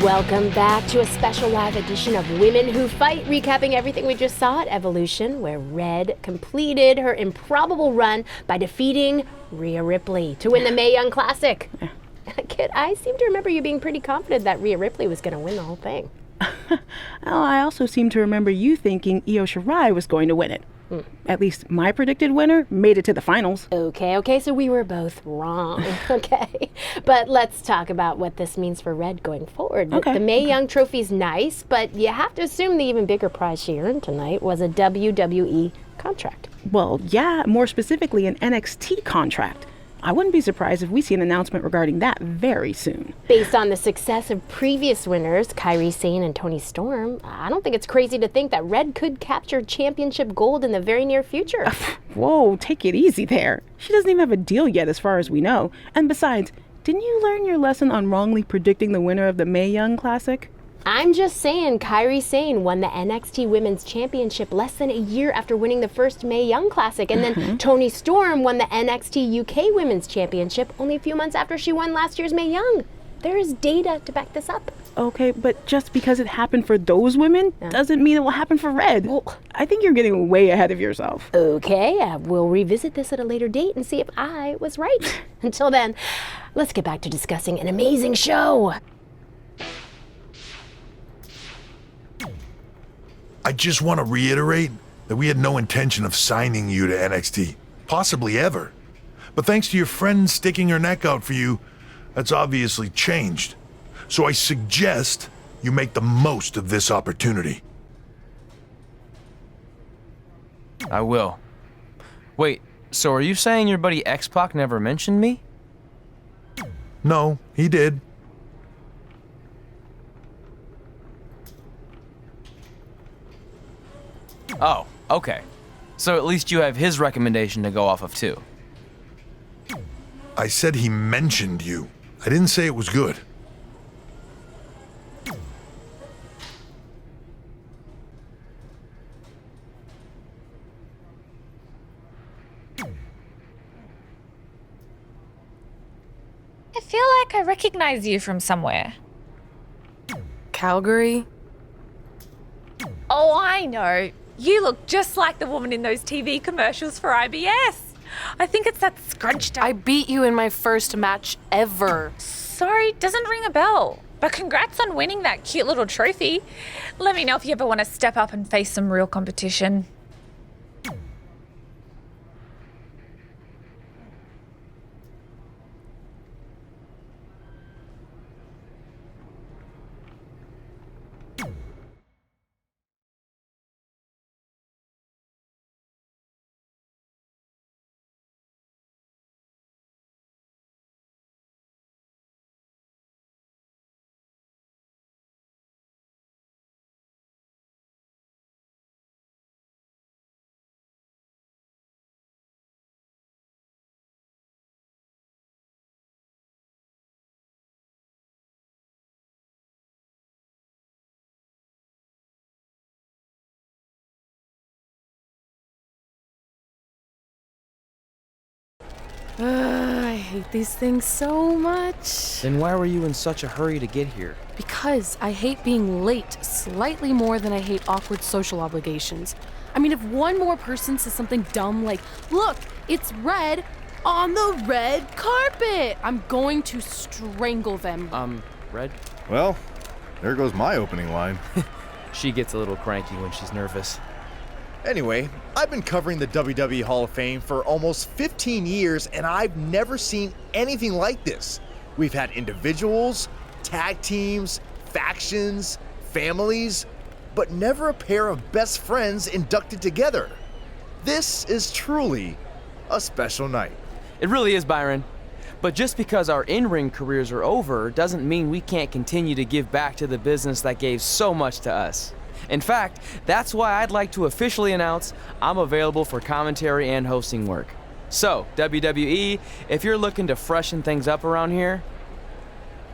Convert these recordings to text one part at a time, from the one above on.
Welcome back to a special live edition of Women Who Fight, recapping everything we just saw at Evolution, where Red completed her improbable run by defeating Rhea Ripley to win the Mae Young Classic. Kit, I seem to remember you being pretty confident that Rhea Ripley was going to win the whole thing. I also seem to remember you thinking Io Shirai was going to win it. At least my predicted winner made it to the finals. Okay, so we were both wrong. Okay, but let's talk about what this means for Red going forward. The Mae Young Trophy's nice, but you have to assume the even bigger prize she earned tonight was a WWE contract. Well, yeah, more specifically an NXT contract. I wouldn't be surprised if we see an announcement regarding that very soon. Based on the success of previous winners, Kairi Sane and Toni Storm, I don't think it's crazy to think that Red could capture championship gold in the very near future. Whoa, take it easy there. She doesn't even have a deal yet as far as we know. And besides, didn't you learn your lesson on wrongly predicting the winner of the Mae Young Classic? I'm just saying, Kairi Sane won the NXT Women's Championship less than a year after winning the first Mae Young Classic, and then Toni Storm won the NXT UK Women's Championship only a few months after she won last year's Mae Young. There is data to back this up. Okay, but just because it happened for those women doesn't mean it will happen for Red. Well, I think you're getting way ahead of yourself. Okay, we'll revisit this at a later date and see if I was right. Until then, let's get back to discussing an amazing show. I just want to reiterate that we had no intention of signing you to NXT, possibly ever. But thanks to your friend sticking her neck out for you, that's obviously changed. So I suggest you make the most of this opportunity. I will. Wait, so are you saying your buddy X-Pac never mentioned me? No, he did. Oh, okay. So at least you have his recommendation to go off of too. I said he mentioned you. I didn't say it was good. I feel like I recognize you from somewhere. Calgary? Oh, I know. You look just like the woman in those TV commercials for IBS. I think it's that scrunched up... I beat you in my first match ever. Sorry, doesn't ring a bell. But congrats on winning that cute little trophy. Let me know if you ever want to step up and face some real competition. I hate these things so much. Then why were you in such a hurry to get here? Because I hate being late slightly more than I hate awkward social obligations. I mean, if one more person says something dumb like, "Look, it's Red on the red carpet," I'm going to strangle them. Red? Well, there goes my opening line. She gets a little cranky when she's nervous. Anyway, I've been covering the WWE Hall of Fame for almost 15 years, and I've never seen anything like this. We've had individuals, tag teams, factions, families, but never a pair of best friends inducted together. This is truly a special night. It really is, Byron. But just because our in-ring careers are over doesn't mean we can't continue to give back to the business that gave so much to us. In fact, that's why I'd like to officially announce I'm available for commentary and hosting work. So, WWE, if you're looking to freshen things up around here,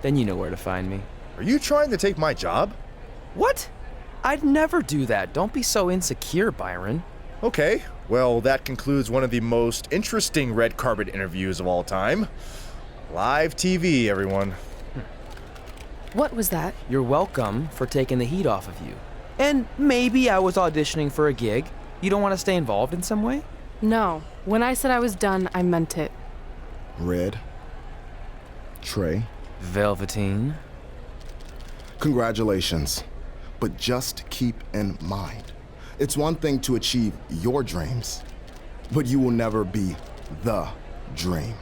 then you know where to find me. Are you trying to take my job? What? I'd never do that. Don't be so insecure, Byron. Okay, well, that concludes one of the most interesting red carpet interviews of all time. Live TV, everyone. What was that? You're welcome for taking the heat off of you. And maybe I was auditioning for a gig. You don't want to stay involved in some way? No. When I said I was done, I meant it. Red. Trey. Velveteen. Congratulations. But just keep in mind, it's one thing to achieve your dreams, but you will never be the dream.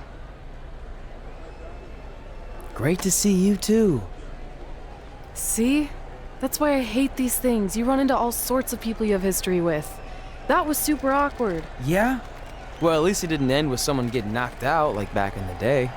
Great to see you too. See? That's why I hate these things. You run into all sorts of people you have history with. That was super awkward. Yeah? Well, at least it didn't end with someone getting knocked out like back in the day.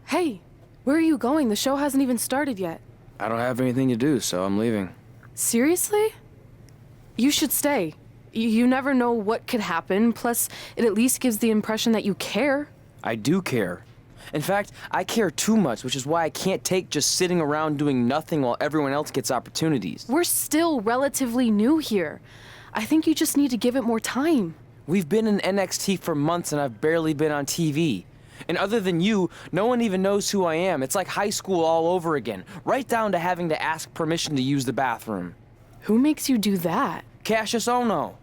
Hey, where are you going? The show hasn't even started yet. I don't have anything to do, so I'm leaving. Seriously? You should stay. You never know what could happen, plus it at least gives the impression that you care. I do care. In fact, I care too much, which is why I can't take just sitting around doing nothing while everyone else gets opportunities. We're still relatively new here. I think you just need to give it more time. We've been in NXT for months and I've barely been on TV. And other than you, no one even knows who I am. It's like high school all over again, right down to having to ask permission to use the bathroom. Who makes you do that? Cassius Ohno.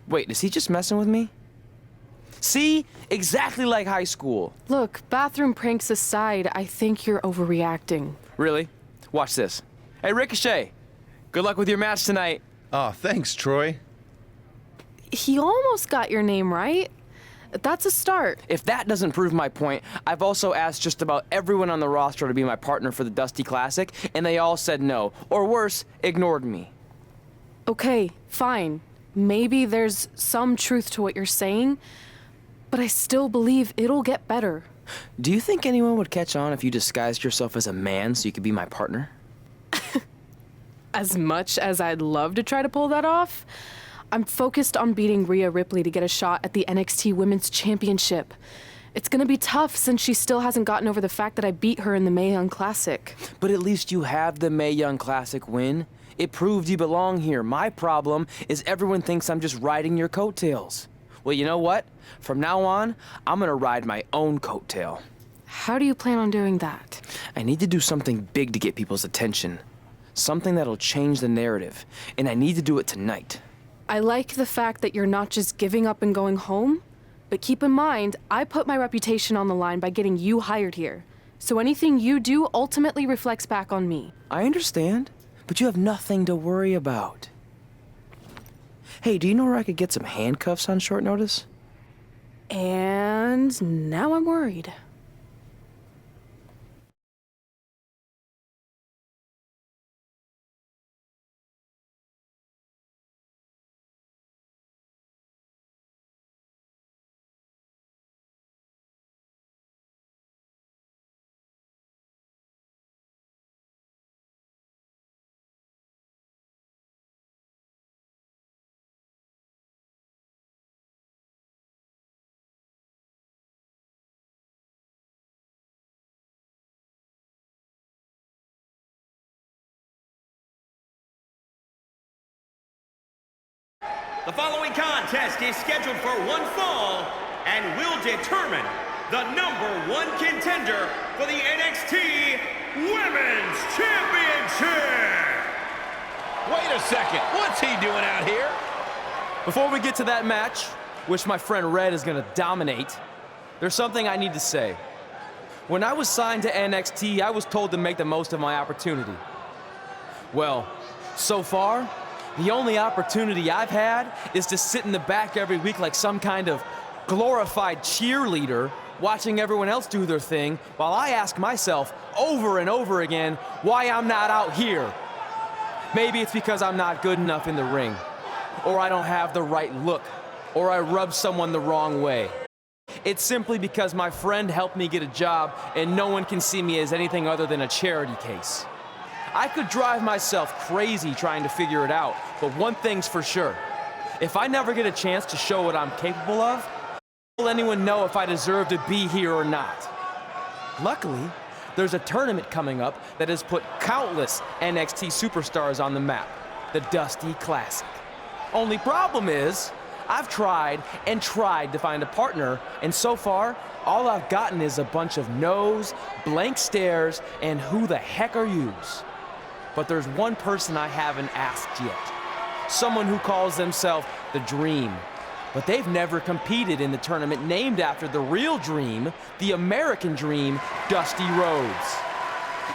Wait, is he just messing with me? See? Exactly like high school. Look, bathroom pranks aside, I think you're overreacting. Really? Watch this. Hey, Ricochet. Good luck with your match tonight. Aw, thanks, Troy. He almost got your name right. That's a start. If that doesn't prove my point, I've also asked just about everyone on the roster to be my partner for the Dusty Classic, and they all said no. Or worse, ignored me. Okay, fine. Maybe there's some truth to what you're saying, but I still believe it'll get better. Do you think anyone would catch on if you disguised yourself as a man so you could be my partner? As much as I'd love to try to pull that off, I'm focused on beating Rhea Ripley to get a shot at the NXT Women's Championship. It's gonna be tough since she still hasn't gotten over the fact that I beat her in the Mae Young Classic. But at least you have the Mae Young Classic win. It proved you belong here. My problem is everyone thinks I'm just riding your coattails. Well, you know what? From now on, I'm gonna ride my own coattail. How do you plan on doing that? I need to do something big to get people's attention. Something that'll change the narrative. And I need to do it tonight. I like the fact that you're not just giving up and going home, but keep in mind, I put my reputation on the line by getting you hired here. So anything you do ultimately reflects back on me. I understand, but you have nothing to worry about. Hey, do you know where I could get some handcuffs on short notice? And now I'm worried. The following contest is scheduled for one fall and will determine the #1 contender for the NXT Women's Championship. Wait a second, what's he doing out here? Before we get to that match, which my friend Red is gonna dominate, there's something I need to say. When I was signed to NXT, I was told to make the most of my opportunity. Well, so far, the only opportunity I've had is to sit in the back every week like some kind of glorified cheerleader watching everyone else do their thing while I ask myself over and over again why I'm not out here. Maybe it's because I'm not good enough in the ring, or I don't have the right look, or I rub someone the wrong way. It's simply because my friend helped me get a job and no one can see me as anything other than a charity case. I could drive myself crazy trying to figure it out, but one thing's for sure. If I never get a chance to show what I'm capable of, will anyone know if I deserve to be here or not? Luckily, there's a tournament coming up that has put countless NXT superstars on the map, the Dusty Classic. Only problem is, I've tried and tried to find a partner, and so far, all I've gotten is a bunch of no's, blank stares, and who the heck are yous? But there's one person I haven't asked yet. Someone who calls themselves the Dream. But they've never competed in the tournament named after the real Dream, the American Dream, Dusty Rhodes.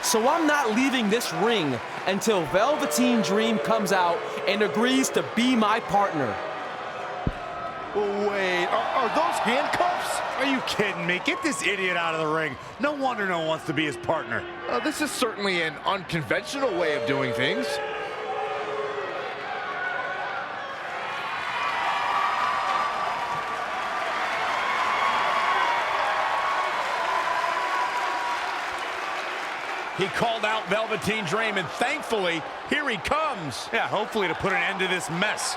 So I'm not leaving this ring until Velveteen Dream comes out and agrees to be my partner. Wait, are those handcuffs? Are you kidding me? Get this idiot out of the ring. No wonder no one wants to be his partner. This is certainly an unconventional way of doing things. He called out Velveteen Dream, and thankfully, here he comes. Yeah, hopefully to put an end to this mess.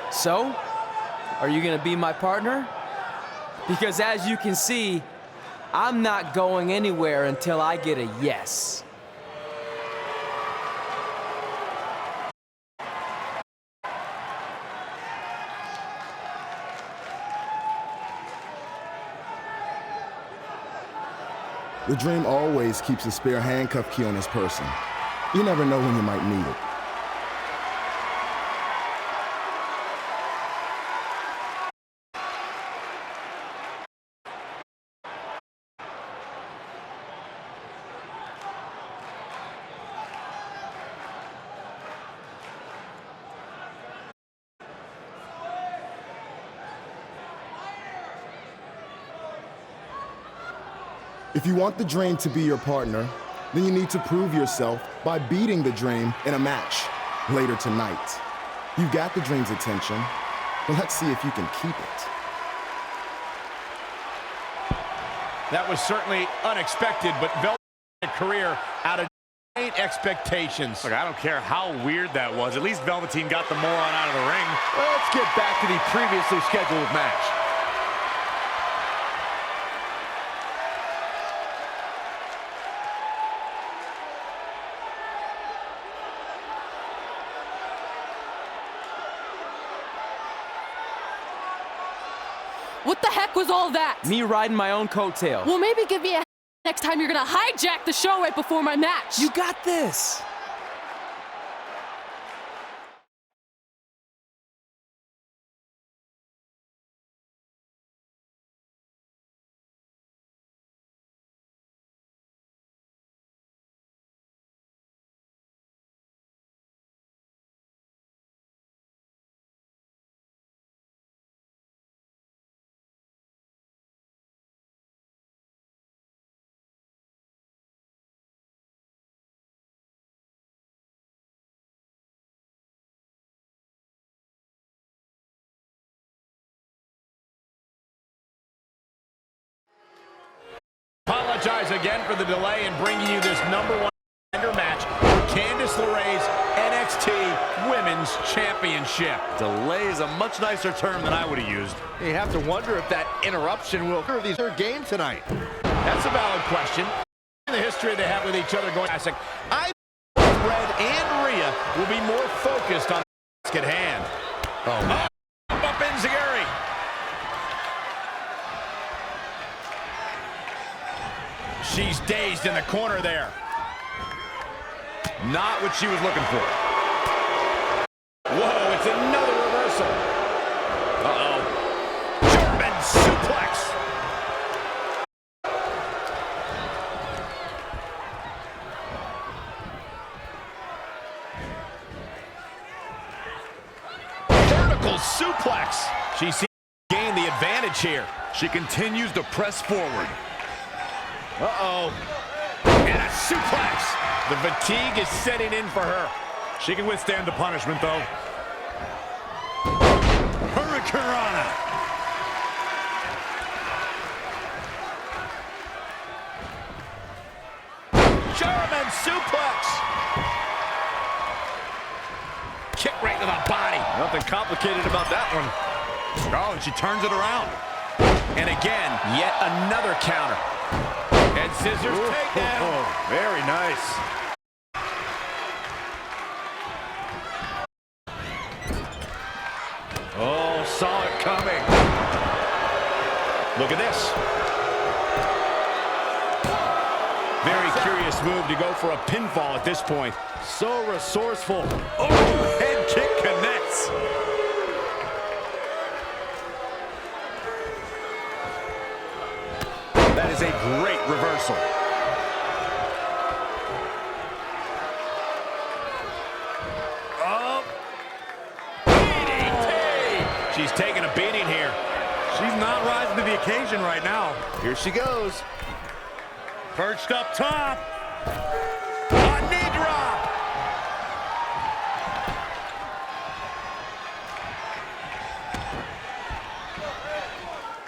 So, are you gonna be my partner? Because as you can see, I'm not going anywhere until I get a yes. The Dream always keeps a spare handcuff key on his person. You never know when you might need it. If you want the Dream to be your partner, then you need to prove yourself by beating the Dream in a match later tonight. You've got the Dream's attention, but let's see if you can keep it. That was certainly unexpected, but Velveteen's career out of expectations. Look, I don't care how weird that was. At least Velveteen got the moron out of the ring. Well, let's get back to the previously scheduled match. What the heck was all that? Me riding my own coattail. Well, maybe give me a next time you're gonna hijack the show right before my match. You got this. Apologize again for the delay in bringing you this #1 contender match for Candice LeRae's NXT Women's Championship. Delay is a much nicer term than I would have used. You have to wonder if that interruption will hurt their game tonight. That's a valid question. In the history they have with each other going classic, I think Red and Rhea will be more focused on the task at hand. Oh, man. Up Enziguri. She's dazed in the corner there. Not what she was looking for. Whoa, it's another reversal. Uh-oh. German suplex. Vertical suplex. She seems to gain the advantage here. She continues to press forward. Uh-oh. And a suplex. The fatigue is setting in for her. She can withstand the punishment, though. Hurricanrana. German suplex. Kick right to the body. Nothing complicated about that one. Oh, and she turns it around. And again, yet another counter. And scissors takedown. Very nice. Oh, saw it coming. Look at this. Very curious move to go for a pinfall at this point. So resourceful. Oh, head kick connects. That is a great reversal. Up. DDT! She's taking a beating here. She's not rising to the occasion right now. Here she goes. Perched up top. A knee drop.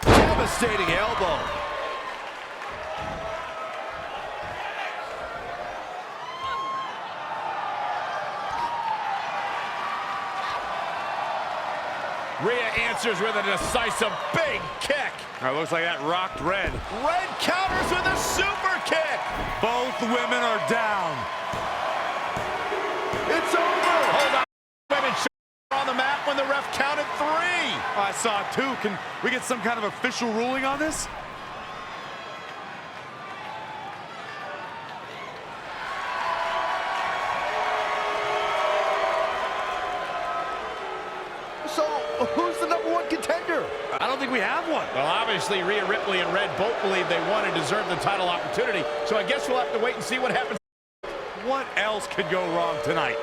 Devastating elbow. Rhea answers with a decisive big kick. All right, looks like that rocked Red. Red counters with a super kick. Both women are down. It's over. Hold on. Women on the mat when the ref counted 3. I saw 2. Can we get some kind of official ruling on this? So, who's the #1 contender? I don't think we have one. Well, obviously, Rhea Ripley and Red both believe they want and deserve the title opportunity, so I guess we'll have to wait and see what happens. What else could go wrong tonight?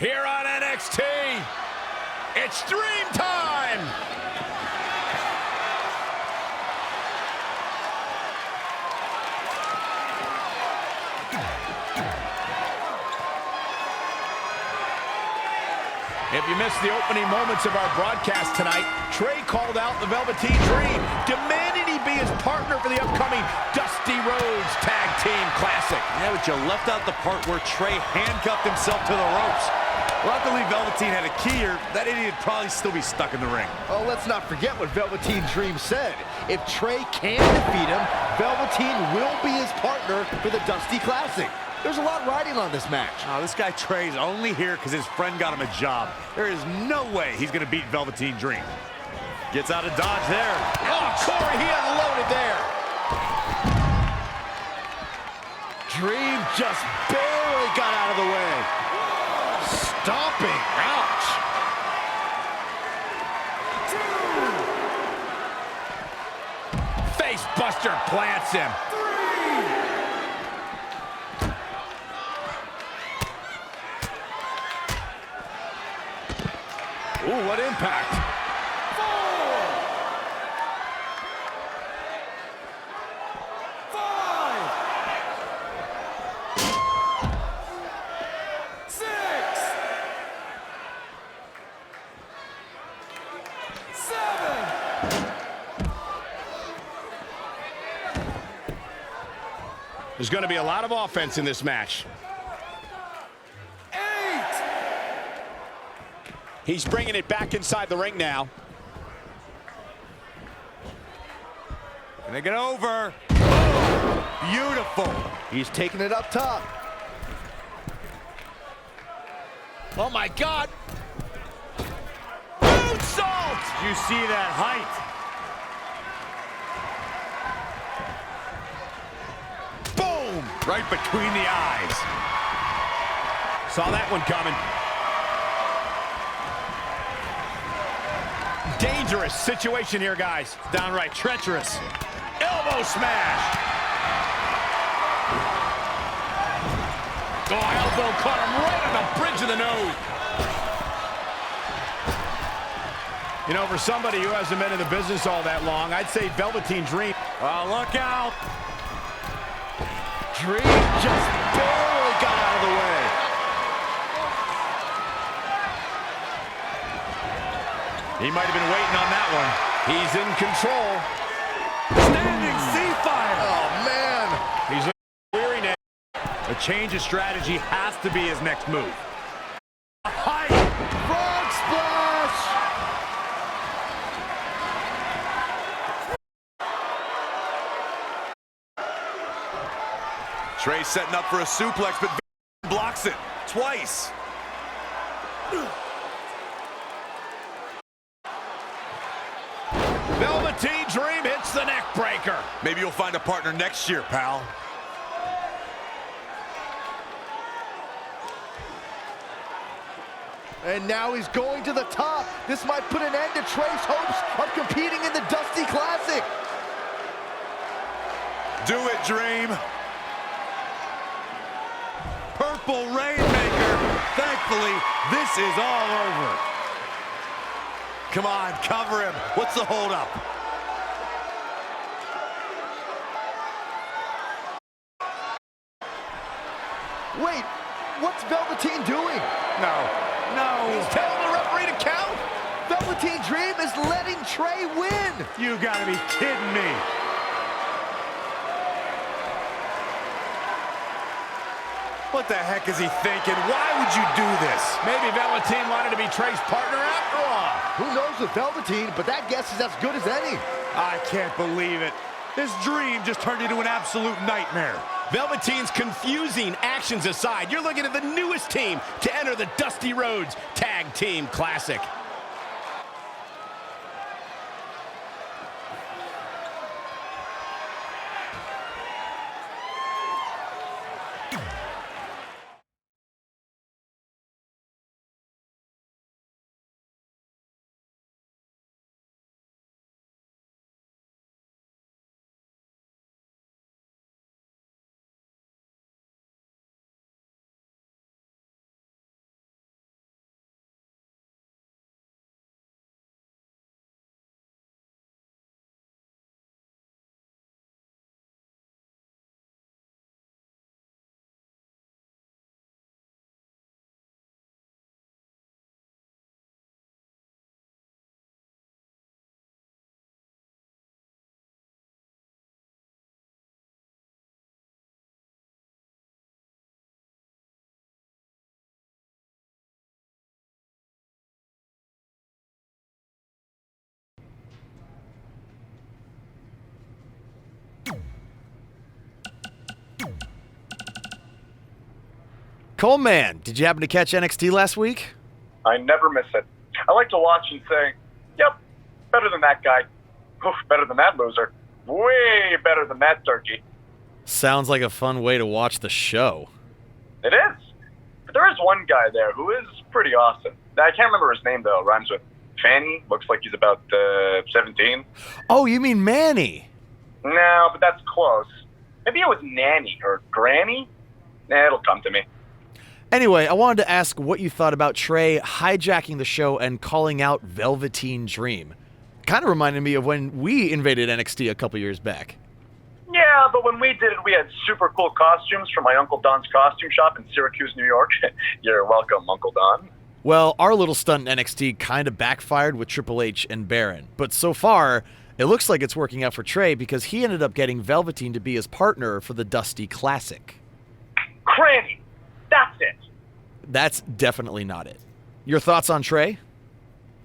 Here on NXT, it's Dream Time! If you missed the opening moments of our broadcast tonight, Trey called out the Velveteen Dream, demanding he be his partner for the upcoming Dusty Rhodes Tag Team Classic. Yeah, but you left out the part where Trey handcuffed himself to the ropes. Luckily, Velveteen had a key here. That idiot would probably still be stuck in the ring. Oh, let's not forget what Velveteen Dream said. If Trey can defeat him, Velveteen will be his partner for the Dusty Classic. There's a lot riding on this match. Oh, this guy Trey's only here because his friend got him a job. There is no way he's going to beat Velveteen Dream. Gets out of dodge there. Oh, Corey, he unloaded there. Dream just barely got out of the way. Stomping. Ouch. Face Buster plants him. Ooh, what impact. 4, 5, 6, 7. There's going to be a lot of offense in this match. He's bringing it back inside the ring now. Gonna get over. Beautiful. He's taking it up top. Oh my God. Moonsault! You see that height? Boom! Right between the eyes. Saw that one coming. Dangerous situation here, guys. Downright treacherous. Elbow smash. Oh, elbow caught him right on the bridge of the nose. You know, for somebody who hasn't been in the business all that long, I'd say Velveteen Dream. Oh, look out. Dream just barely got out of the way. He might have been waiting on that one. He's in control. Standing sea fire. Oh, man. He's weary now. A change of strategy has to be his next move. Height. Frog splash. Trey setting up for a suplex, but blocks it twice. Velveteen Dream hits the neck breaker. Maybe you'll find a partner next year, pal. And now he's going to the top. This might put an end to Trey's hopes of competing in the Dusty Classic. Do it, Dream. Purple Rainmaker. Thankfully, this is all over. Come on, cover him. What's the holdup? Wait, what's Velveteen doing? No. He's telling the referee to count. Velveteen Dream is letting Trey win. You gotta be kidding me. What the heck is he thinking? Why would you do this? Maybe Velveteen wanted to be Trey's partner after all. Who knows with Velveteen, but that guess is as good as any. I can't believe it. This dream just turned into an absolute nightmare. Velveteen's confusing actions aside, you're looking at the newest team to enter the Dusty Rhodes Tag Team Classic. Coleman, did you happen to catch NXT last week? I never miss it. I like to watch and say, yep, better than that guy. Oof, better than that loser. Way better than that turkey. Sounds like a fun way to watch the show. It is. But there is one guy there who is pretty awesome. I can't remember his name, though. It rhymes with Fanny. Looks like he's about 17. Oh, you mean Manny? No, but that's close. Maybe it was Nanny or Granny? It'll come to me. Anyway, I wanted to ask what you thought about Trey hijacking the show and calling out Velveteen Dream. Kind of reminded me of when we invaded NXT a couple years back. Yeah, but when we did it, we had super cool costumes from my Uncle Don's costume shop in Syracuse, New York. You're welcome, Uncle Don. Well, our little stunt in NXT kind of backfired with Triple H and Baron. But so far, it looks like it's working out for Trey because he ended up getting Velveteen to be his partner for the Dusty Classic. Cranny! That's it! That's definitely not it. Your thoughts on Trey?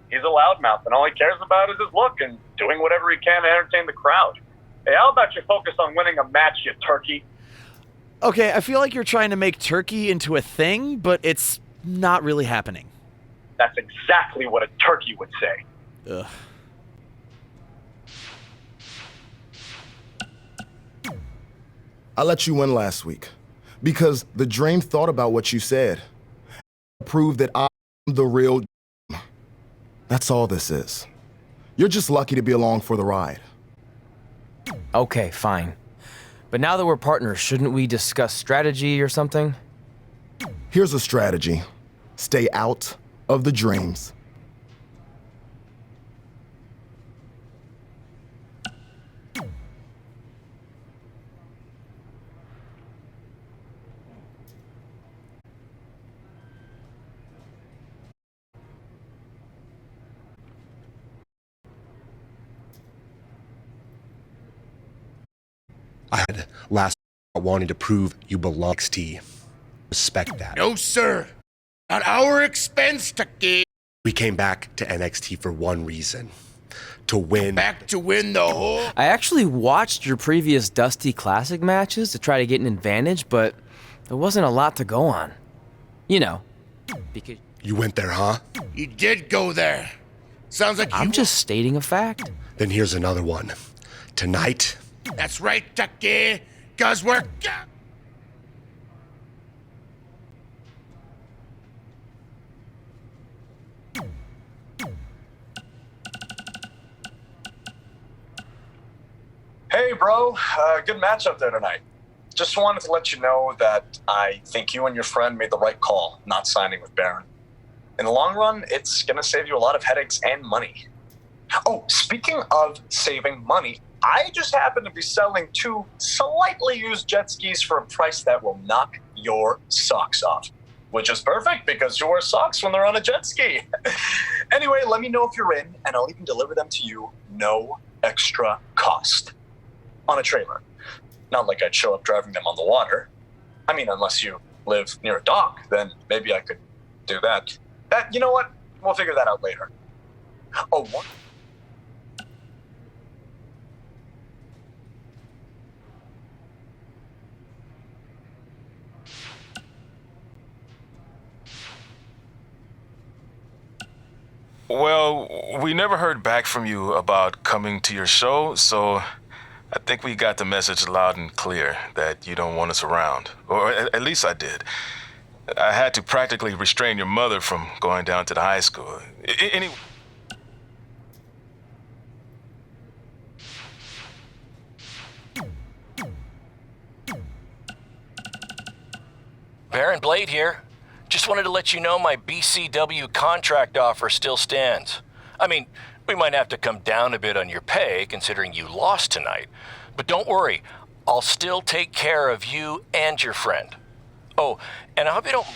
He's a loudmouth, and all he cares about is his look and doing whatever he can to entertain the crowd. Hey, how about you focus on winning a match, you turkey? Okay, I feel like you're trying to make turkey into a thing, but it's not really happening. That's exactly what a turkey would say. Ugh. I let you win last week because the Dream thought about what you said. Proved that I'm the real. That's all this is. You're just lucky to be along for the ride. Okay, fine. But now that we're partners, shouldn't we discuss strategy or something? Here's a strategy. Stay out of the Dreams. I had last wanting to prove you belong to NXT. Respect that. No, sir. At our expense, Tucky. We came back to NXT for one reason. To win. Back to win the whole... I actually watched your previous Dusty Classic matches to try to get an advantage, but there wasn't a lot to go on. You know, because... You went there, huh? You did go there. Sounds like I'm just stating a fact. Then here's another one. Tonight... That's right, Tucky. 'Cause we're... Hey, bro. Good match up there tonight. Just wanted to let you know that I think you and your friend made the right call not signing with Baron. In the long run, it's going to save you a lot of headaches and money. Oh, speaking of saving money, I just happen to be selling 2 slightly used jet skis for a price that will knock your socks off. Which is perfect because you wear socks when they're on a jet ski. Anyway, let me know if you're in, and I'll even deliver them to you, no extra cost. On a trailer. Not like I'd show up driving them on the water. I mean, unless you live near a dock, then maybe I could do that. You know what? We'll figure that out later. Oh, what? Well, we never heard back from you about coming to your show, so I think we got the message loud and clear that you don't want us around. Or at least I did. I had to practically restrain your mother from going down to the high school. Anyway. Baron Blade here. Just wanted to let you know my BCW contract offer still stands. I mean, we might have to come down a bit on your pay considering you lost tonight. But don't worry, I'll still take care of you and your friend. Oh, and I hope you don't...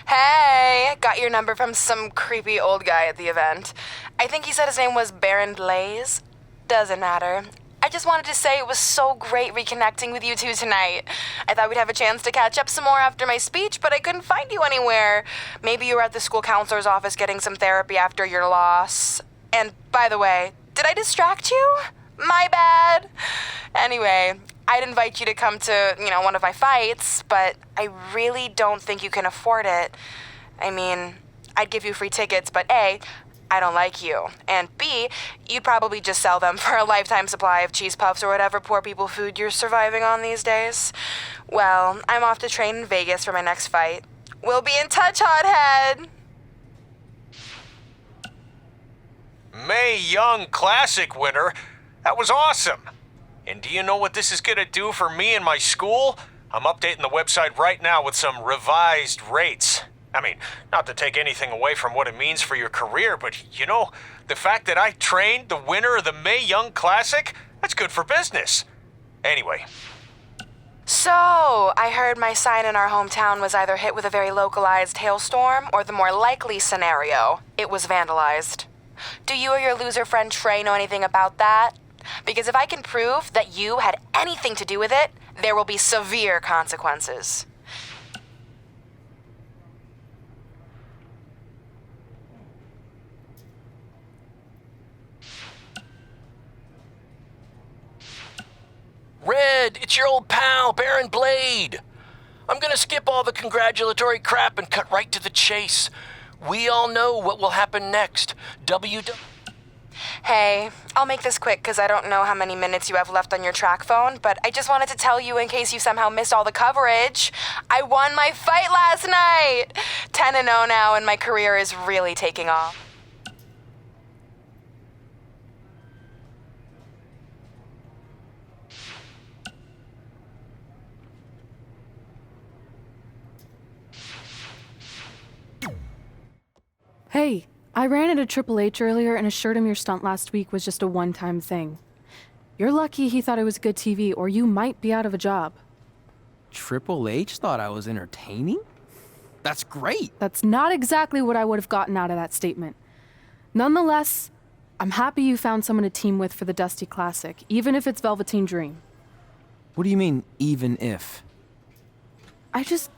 Hey, got your number from some creepy old guy at the event. I think he said his name was Baron Blaze. Doesn't matter. I just wanted to say it was so great reconnecting with you two tonight. I thought we'd have a chance to catch up some more after my speech, but I couldn't find you anywhere. Maybe you were at the school counselor's office getting some therapy after your loss. And by the way, did I distract you? My bad. Anyway, I'd invite you to come to, one of my fights, but I really don't think you can afford it. I mean, I'd give you free tickets, but A, I don't like you. And B, you'd probably just sell them for a lifetime supply of cheese puffs or whatever poor people food you're surviving on these days. Well, I'm off to train in Vegas for my next fight. We'll be in touch, hothead! Mae Young Classic winner. That was awesome. And do you know what this is going to do for me and my school? I'm updating the website right now with some revised rates. I mean, not to take anything away from what it means for your career, but you know, the fact that I trained the winner of the Mae Young Classic, that's good for business. Anyway. So, I heard my sign in our hometown was either hit with a very localized hailstorm, or the more likely scenario, it was vandalized. Do you or your loser friend Trey know anything about that? Because if I can prove that you had anything to do with it, there will be severe consequences. Red, it's your old pal, Baron Blade. I'm gonna skip all the congratulatory crap and cut right to the chase. We all know what will happen next. Hey, I'll make this quick because I don't know how many minutes you have left on your track phone, but I just wanted to tell you in case you somehow missed all the coverage. I won my fight last night! 10-0 now, and my career is really taking off. Hey, I ran into Triple H earlier and assured him your stunt last week was just a one-time thing. You're lucky he thought it was good TV, or you might be out of a job. Triple H thought I was entertaining? That's great. That's not exactly what I would have gotten out of that statement. Nonetheless, I'm happy you found someone to team with for the Dusty Classic, even if it's Velveteen Dream. What do you mean, even if? I just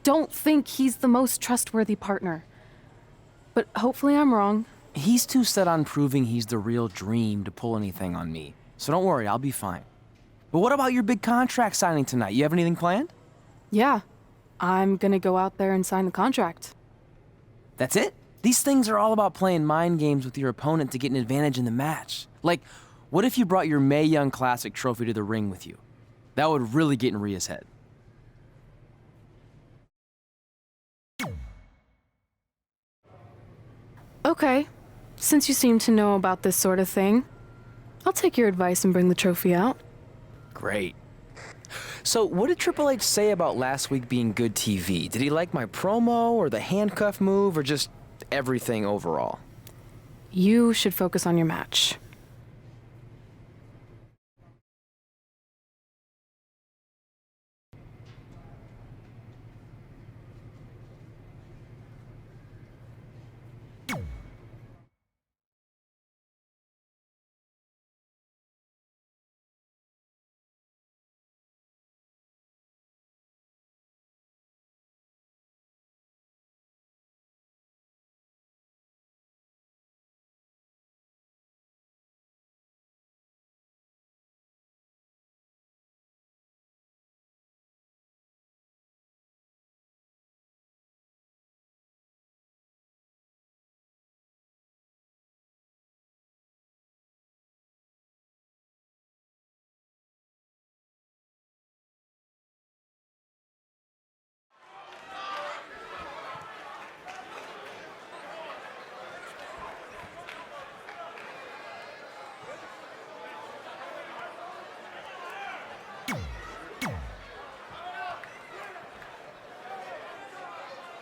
don't think he's the most trustworthy partner. But hopefully I'm wrong. He's too set on proving he's the real Dream to pull anything on me. So don't worry, I'll be fine. But what about your big contract signing tonight? You have anything planned? Yeah, I'm gonna go out there and sign the contract. That's it? These things are all about playing mind games with your opponent to get an advantage in the match. Like, what if you brought your Mae Young Classic trophy to the ring with you? That would really get in Rhea's head. Okay, since you seem to know about this sort of thing, I'll take your advice and bring the trophy out. Great. So, what did Triple H say about last week being good TV? Did he like my promo, or the handcuff move, or just everything overall? You should focus on your match.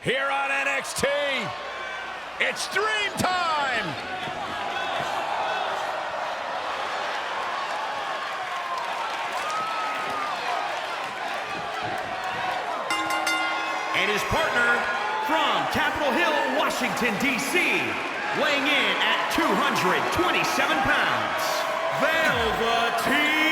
Here on NXT, it's Dream Time! And his partner from Capitol Hill, Washington, D.C., weighing in at 227 pounds, Velveteen.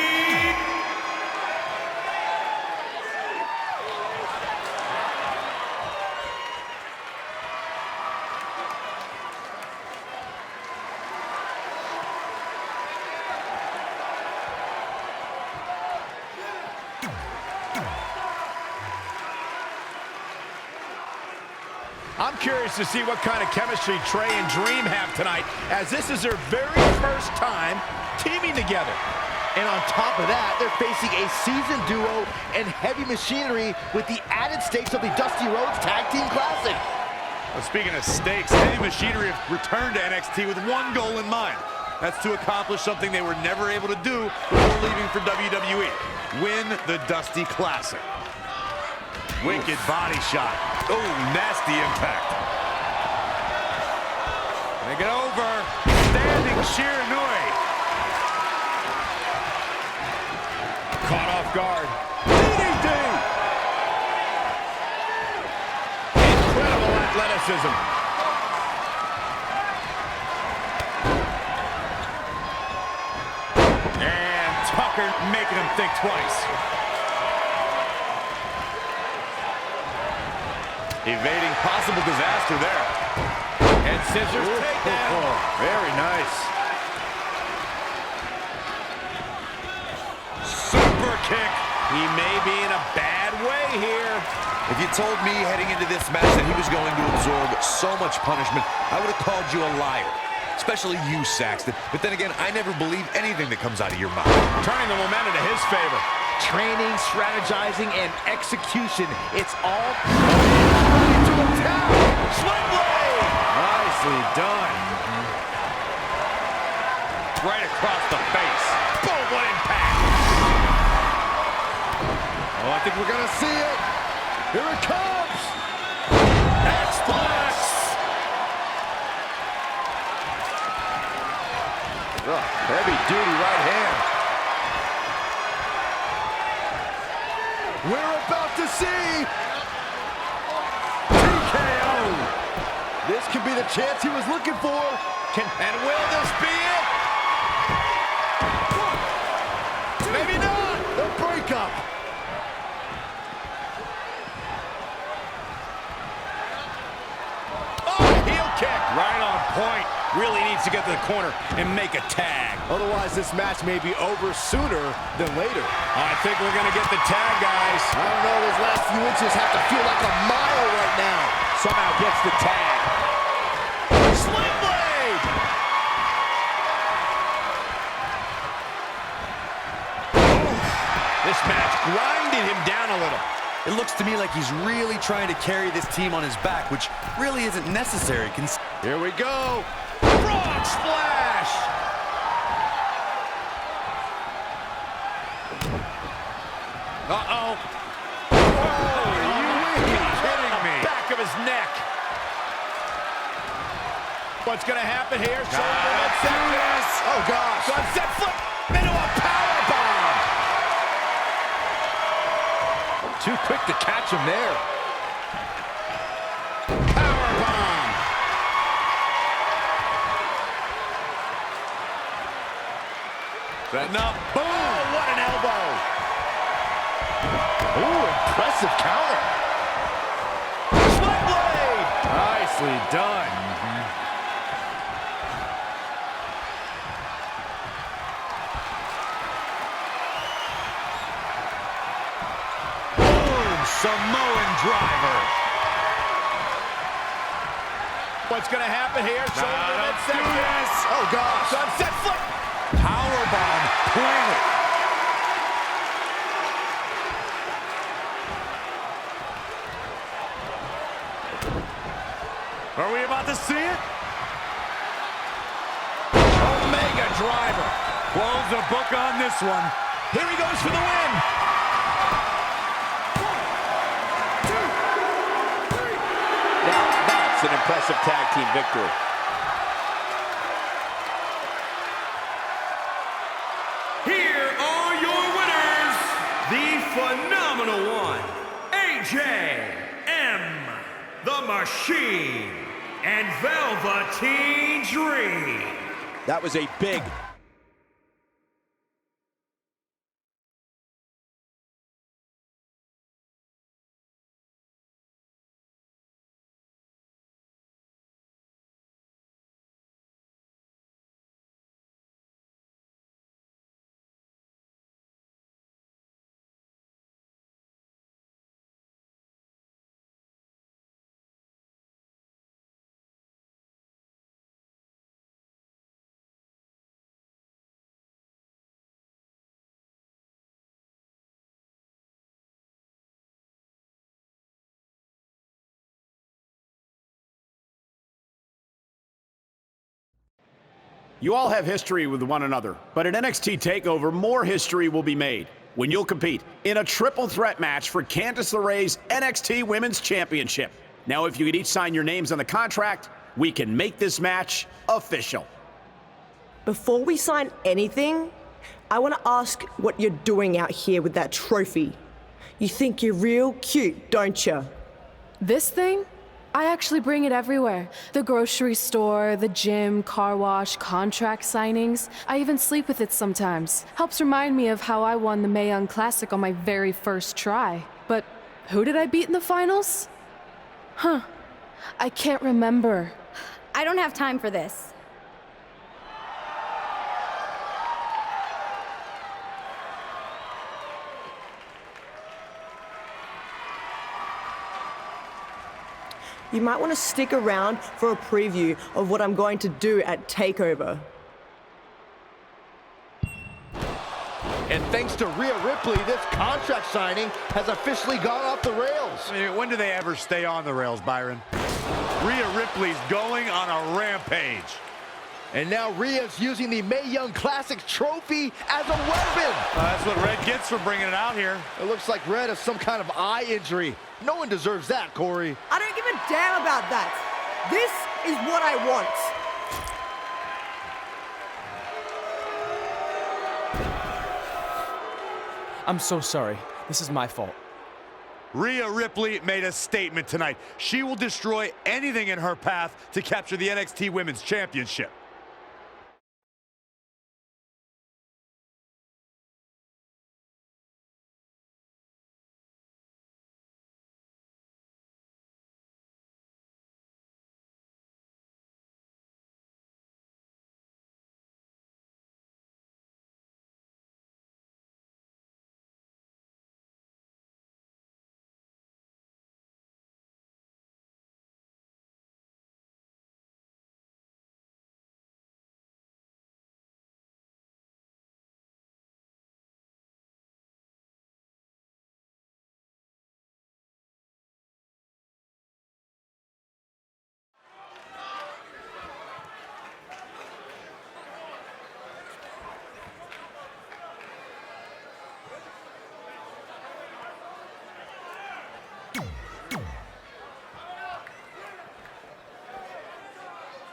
I'm curious to see what kind of chemistry Trey and Dream have tonight, as this is their very first time teaming together. And on top of that, they're facing a seasoned duo and heavy machinery with the added stakes of the Dusty Rhodes Tag Team Classic. Well, speaking of stakes, Heavy Machinery have returned to NXT with one goal in mind. That's to accomplish something they were never able to do before leaving for WWE. Win the Dusty Classic. Wicked body shot. Oh, nasty impact. Make it over. Standing Shiranui. Caught off guard. DDT! Incredible athleticism. And Tucker making him think twice. Evading possible disaster there. And scissors takedown. Very nice. Super kick. He may be in a bad way here. If you told me heading into this match that he was going to absorb so much punishment, I would have called you a liar. Especially you, Saxton. But then again, I never believe anything that comes out of your mouth. Turning the momentum to his favor. Training, strategizing, and execution. It's all into attack. Sling blade. Nicely done. Right across the face. Boom, what impact. Oh, I think we're going to see it. Here it comes. X-Flex. Heavy-duty right hand. We're about to see TKO. This could be the chance he was looking for. And will this be it? Maybe not. The breakup. Heel kick. Right on point. Really needs to get to the corner and make a tag. Otherwise, this match may be over sooner than later. I think we're going to get the tag, guys. I don't know. Those last few inches have to feel like a mile right now. Somehow gets the tag. Sling blade! This match grinded him down a little. It looks to me like he's really trying to carry this team on his back, which really isn't necessary. Here we go. Frog splash! Uh-oh. Are you kidding me? Back of his neck. What's going to happen here? Oh, gosh. Sunset flip into a power bomb. Too quick to catch him there. Power bomb. Setting up. Boom. Oh, what an elbow. Ooh, impressive counter. Sling blade. Nicely done. Samoan driver. What's going to happen here? Oh, gosh. Sunset flip. Powerbomb planet. Are we about to see it? Omega driver. Close the book on this one. Here he goes for the win. That's an impressive tag team victory. Here are your winners, the phenomenal one, AJ M. The Machine, and Velveteen Dream. That was a big You all have history with one another, but at NXT TakeOver, more history will be made when you'll compete in a triple threat match for Candice LeRae's NXT Women's Championship. Now, if you could each sign your names on the contract, we can make this match official. Before we sign anything, I want to ask what you're doing out here with that trophy. You think you're real cute, don't you? This thing? I actually bring it everywhere. The grocery store, the gym, car wash, contract signings. I even sleep with it sometimes. Helps remind me of how I won the Mae Young Classic on my very first try. But who did I beat in the finals? Huh. I can't remember. I don't have time for this. You might want to stick around for a preview of what I'm going to do at TakeOver. And thanks to Rhea Ripley, this contract signing has officially gone off the rails. I mean, when do they ever stay on the rails, Byron? Rhea Ripley's going on a rampage. And now Rhea's using the Mae Young Classic trophy as a weapon. That's what Red gets for bringing it out here. It looks like Red has some kind of eye injury. No one deserves that, Corey. I don't give a damn about that. This is what I want. I'm so sorry. This is my fault. Rhea Ripley made a statement tonight. She will destroy anything in her path to capture the NXT Women's Championship.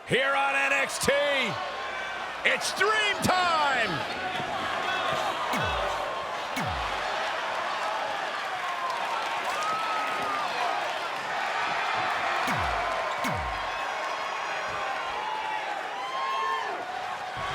Here on NXT, it's Dream Time!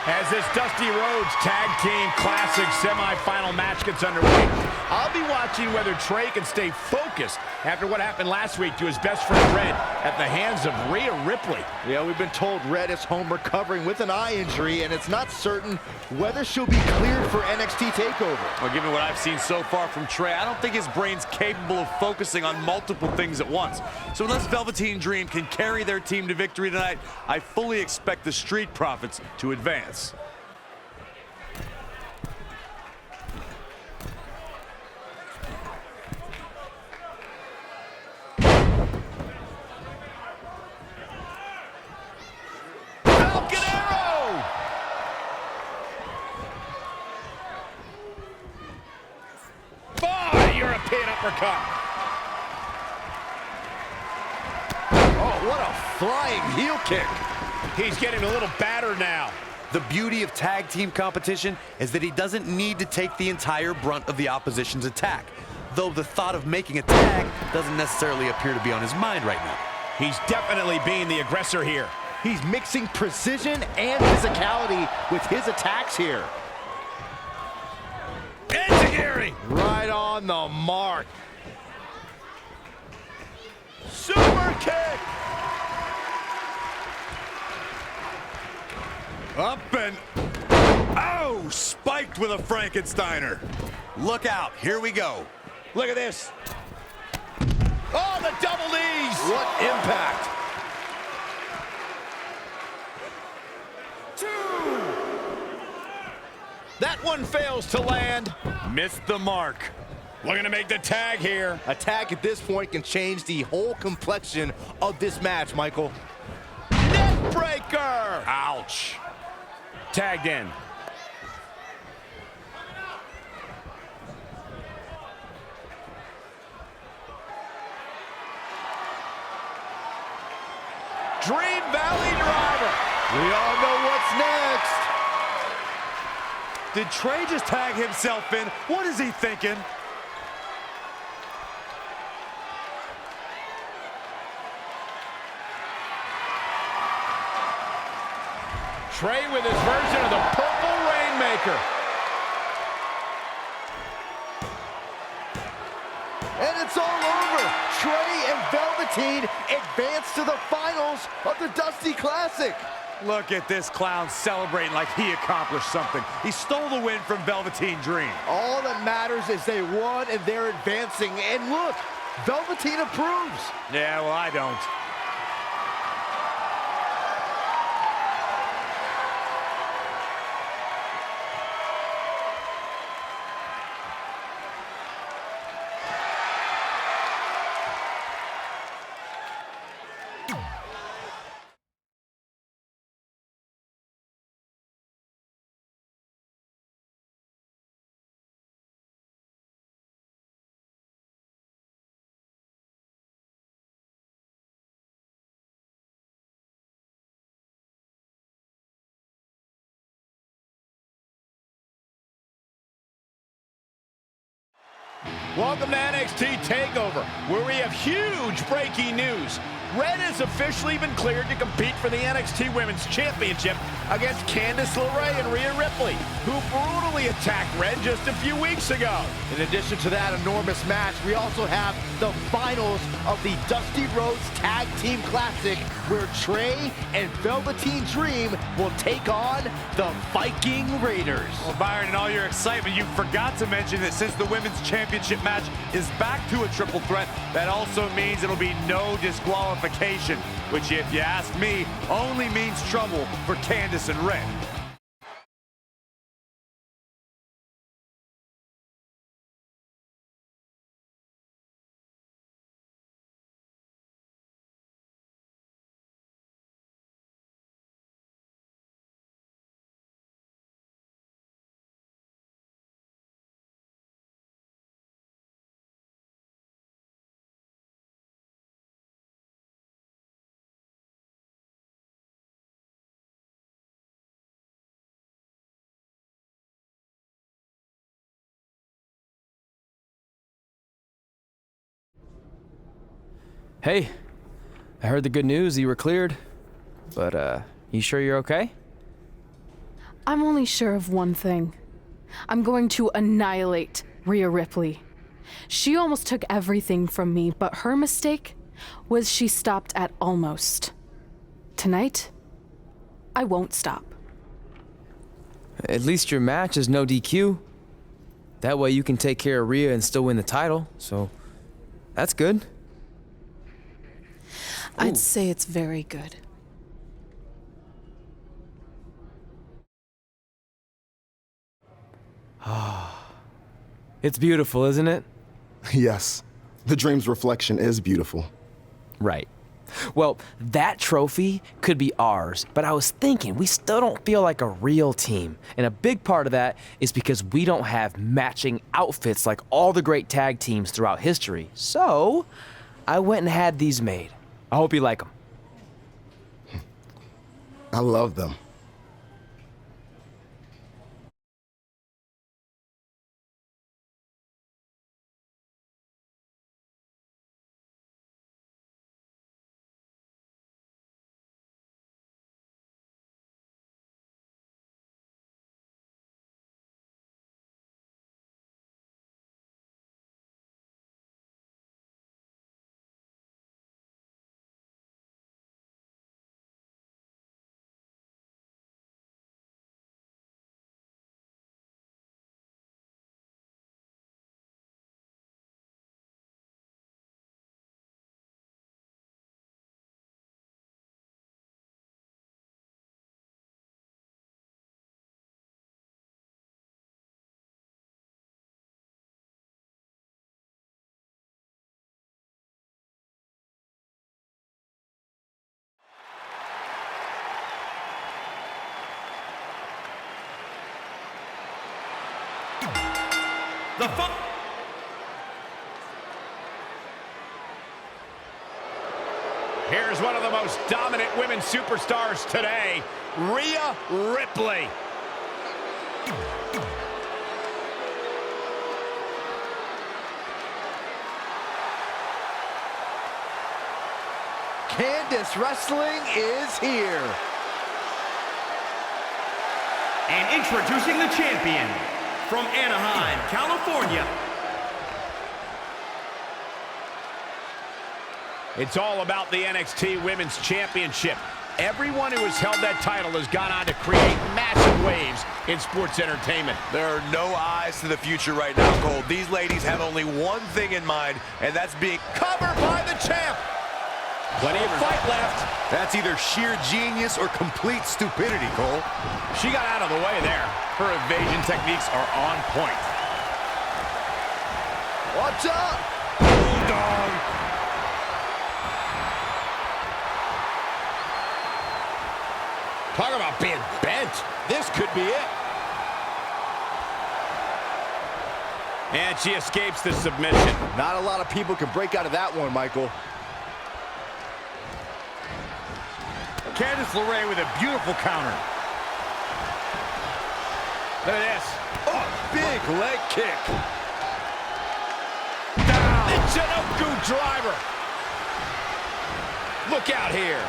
As this Dusty Rhodes Tag Team Classic semi-final match gets underway, I'll be watching whether Trey can stay focused after what happened last week to his best friend Red at the hands of Rhea Ripley. Yeah, we've been told Red is home recovering with an eye injury, and it's not certain whether she'll be cleared for NXT TakeOver. Well, given what I've seen so far from Trey, I don't think his brain's capable of focusing on multiple things at once. So unless Velveteen Dream can carry their team to victory tonight, I fully expect the Street Profits to advance. Uppercut. Oh, what a flying heel kick. He's getting a little battered now. The beauty of tag team competition is that he doesn't need to take the entire brunt of the opposition's attack, though the thought of making a tag doesn't necessarily appear to be on his mind right now. He's definitely being the aggressor here. He's mixing precision and physicality with his attacks here. Enziguri! Right on the mark. Super kick! Up and... Oh! Spiked with a Frankensteiner. Look out. Here we go. Look at this. Oh, the double knees! What impact! 2! That one fails to land. Missed the mark. Looking to make the tag here. A tag at this point can change the whole complexion of this match, Michael. Neck breaker! Ouch. tagged in. Dream Valley Driver. We all know what's next. Did Trey just tag himself in? What is he thinking? Trey with his version of the Purple Rainmaker. And it's all over. Trey and Velveteen advance to the finals of the Dusty Classic. Look at this clown celebrating like he accomplished something. He stole the win from Velveteen Dream. All that matters is they won and they're advancing. And look, Velveteen approves. Yeah, well, I don't. Welcome to NXT TakeOver, where we have huge breaking news. Red has officially been cleared to compete for the NXT Women's Championship against Candice LeRae and Rhea Ripley, who brutally attacked Red just a few weeks ago. In addition to that enormous match, we also have the finals of the Dusty Rhodes Tag Team Classic, where Trey and Velveteen Dream will take on the Viking Raiders. Well, Byron, in all your excitement, you forgot to mention that since the Women's Championship match is back to a triple threat, that also means it'll be no disqualification, which, if you ask me, only means trouble for Candice and Red. Hey, I heard the good news, you were cleared. But, you sure you're okay? I'm only sure of one thing. I'm going to annihilate Rhea Ripley. She almost took everything from me, but her mistake was she stopped at almost. Tonight, I won't stop. At least your match is no DQ. That way you can take care of Rhea and still win the title, so that's good. I'd say it's very good. It's beautiful, isn't it? Yes, the Dream's reflection is beautiful. Right. Well, that trophy could be ours, but I was thinking we still don't feel like a real team. And a big part of that is because we don't have matching outfits like all the great tag teams throughout history. So, I went and had these made. I hope you like them. I love them. Here's one of the most dominant women's superstars today, Rhea Ripley. Candice Wrestling is here. And introducing the champion from Anaheim, California. It's all about the NXT Women's Championship. Everyone who has held that title has gone on to create massive waves in sports entertainment. There are no eyes to the future right now, Cole. These ladies have only one thing in mind, and that's being covered by the champ. Plenty of fight left. That's either sheer genius or complete stupidity, Cole. She got out of the way there. Her evasion techniques are on point. Watch out! Bulldog! Talk about being bent. This could be it. And she escapes the submission. Not a lot of people can break out of that one, Michael. Candice LeRae with a beautiful counter. Look at this. Oh, big leg kick. Down. The Chinoku driver. Look out here.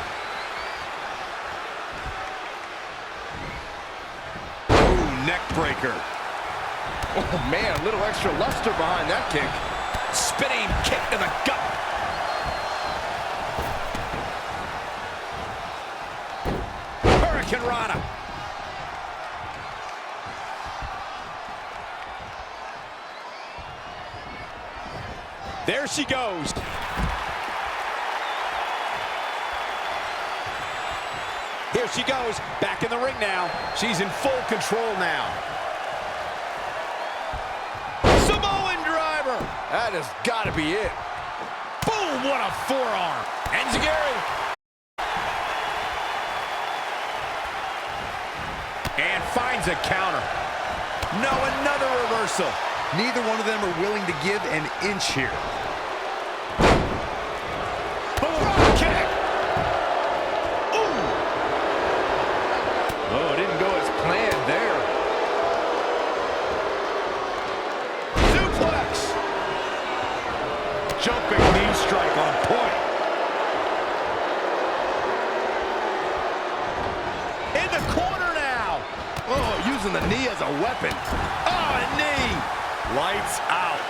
Neck breaker. Oh man, a little extra luster behind that kick. Spinning kick to the gut. Hurricane Rana. There she goes. Here she goes, back in the ring now. She's in full control now. Samoan driver. That has got to be it. Boom, what a forearm. Enziguri. And finds a counter. No, another reversal. Neither one of them are willing to give an inch here. Drop kick. Oh, it didn't go as planned there. Suplex. Jumping knee strike on point. In the corner now. Oh, using the knee as a weapon. Oh, a knee. Lights out.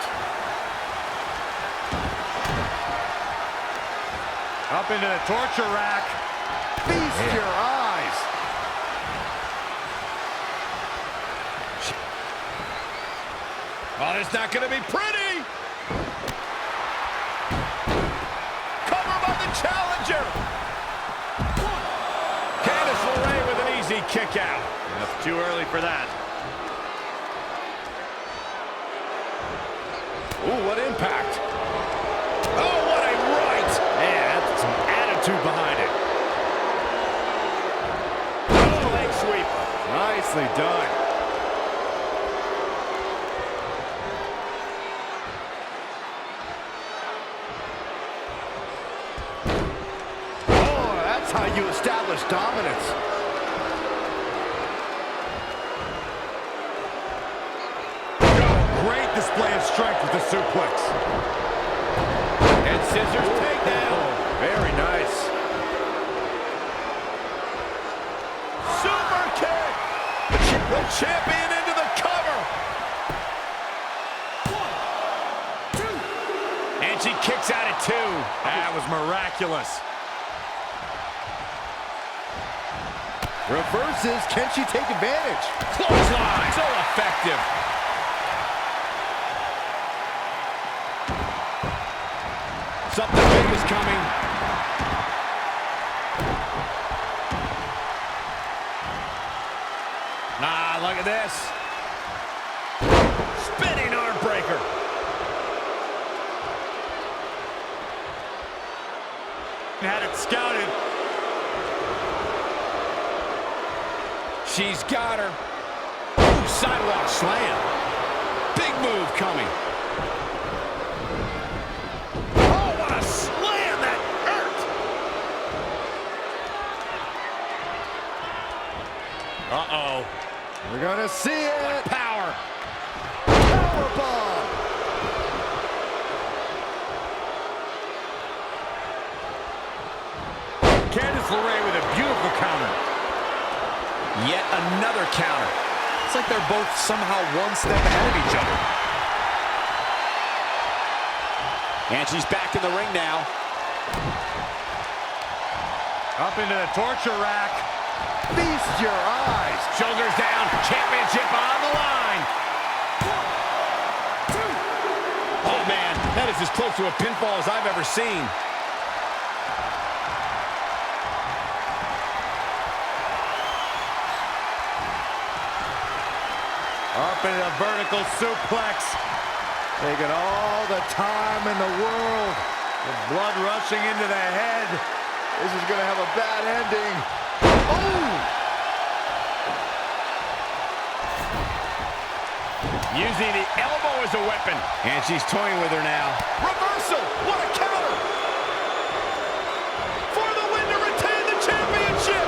Up into the torture rack. Feast your eyes. Oh, it's not going to be pretty. Cover by the challenger. Candice LeRae with an easy kick out. That's too early for that. Ooh, what impact. Oh, what a right. Man, that's some attitude behind it. Oh, leg sweep. Nicely done. Oh, that's how you establish dominance. Great display of strength with the suplex. And scissors takedown. Very nice. Super kick. The champion into the cover. 1, 2. And she kicks out at 2. That was miraculous. Reverses. Can she take advantage? Clothesline. So effective. Something big is coming. Ah, look at this. Spinning arm breaker. Had it scouted. She's got her. Ooh, sidewalk slam. Big move coming. Oh, what a slam! That hurt! Uh-oh. We're gonna see it. What power! Powerbomb. Candice LeRae with a beautiful counter. Yet another counter. It's like they're both somehow one step ahead of each other. And she's back in the ring now. Up into the torture rack. Feast your eyes. Shoulders down. Championship on the line. 1, 2. Oh, man. That is as close to a pinfall as I've ever seen. Up into the vertical suplex. Taking all the time in the world. The blood rushing into the head. This is going to have a bad ending. Oh! Using the elbow as a weapon. And she's toying with her now. Reversal! What a counter! For the win to retain the championship!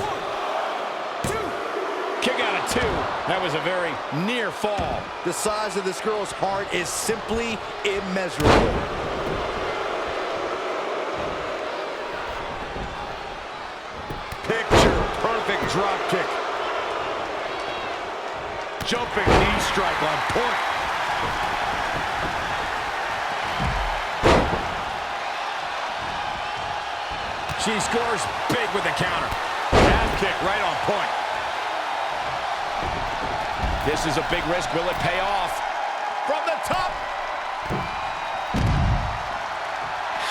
1, 2. Kick out of 2. That was a very near fall. The size of this girl's heart is simply immeasurable. Picture-perfect drop kick. Jumping knee strike on point. She scores big with the counter. Half kick right on point. This is a big risk. Will it pay off? From the top.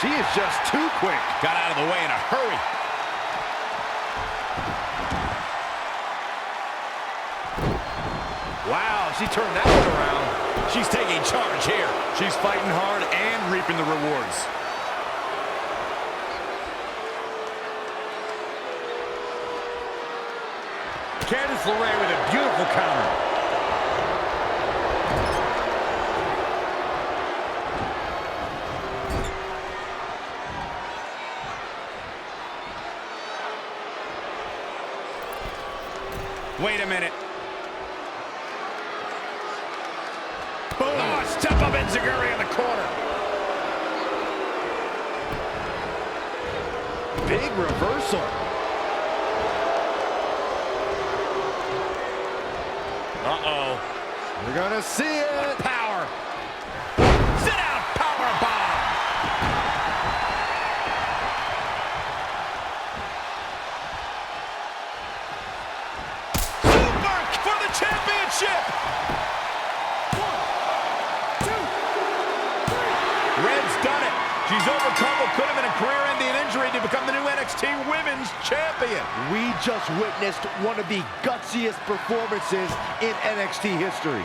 She is just too quick. Got out of the way in a hurry. Wow, she turned that one around. She's taking charge here. She's fighting hard and reaping the rewards. Candice LeRae with a beautiful counter. Wait a minute. Boom! Oh, step up Enziguri in the corner. Big reversal. Uh-oh. We're gonna see it. What power. Sit down, power bomb. Super for the championship. 1, 2, 3. Red's done it. She's overcome what could have been a career-ending injury to become the new NXT Women's Champion. We just witnessed one of the gutsiest performances in NXT history.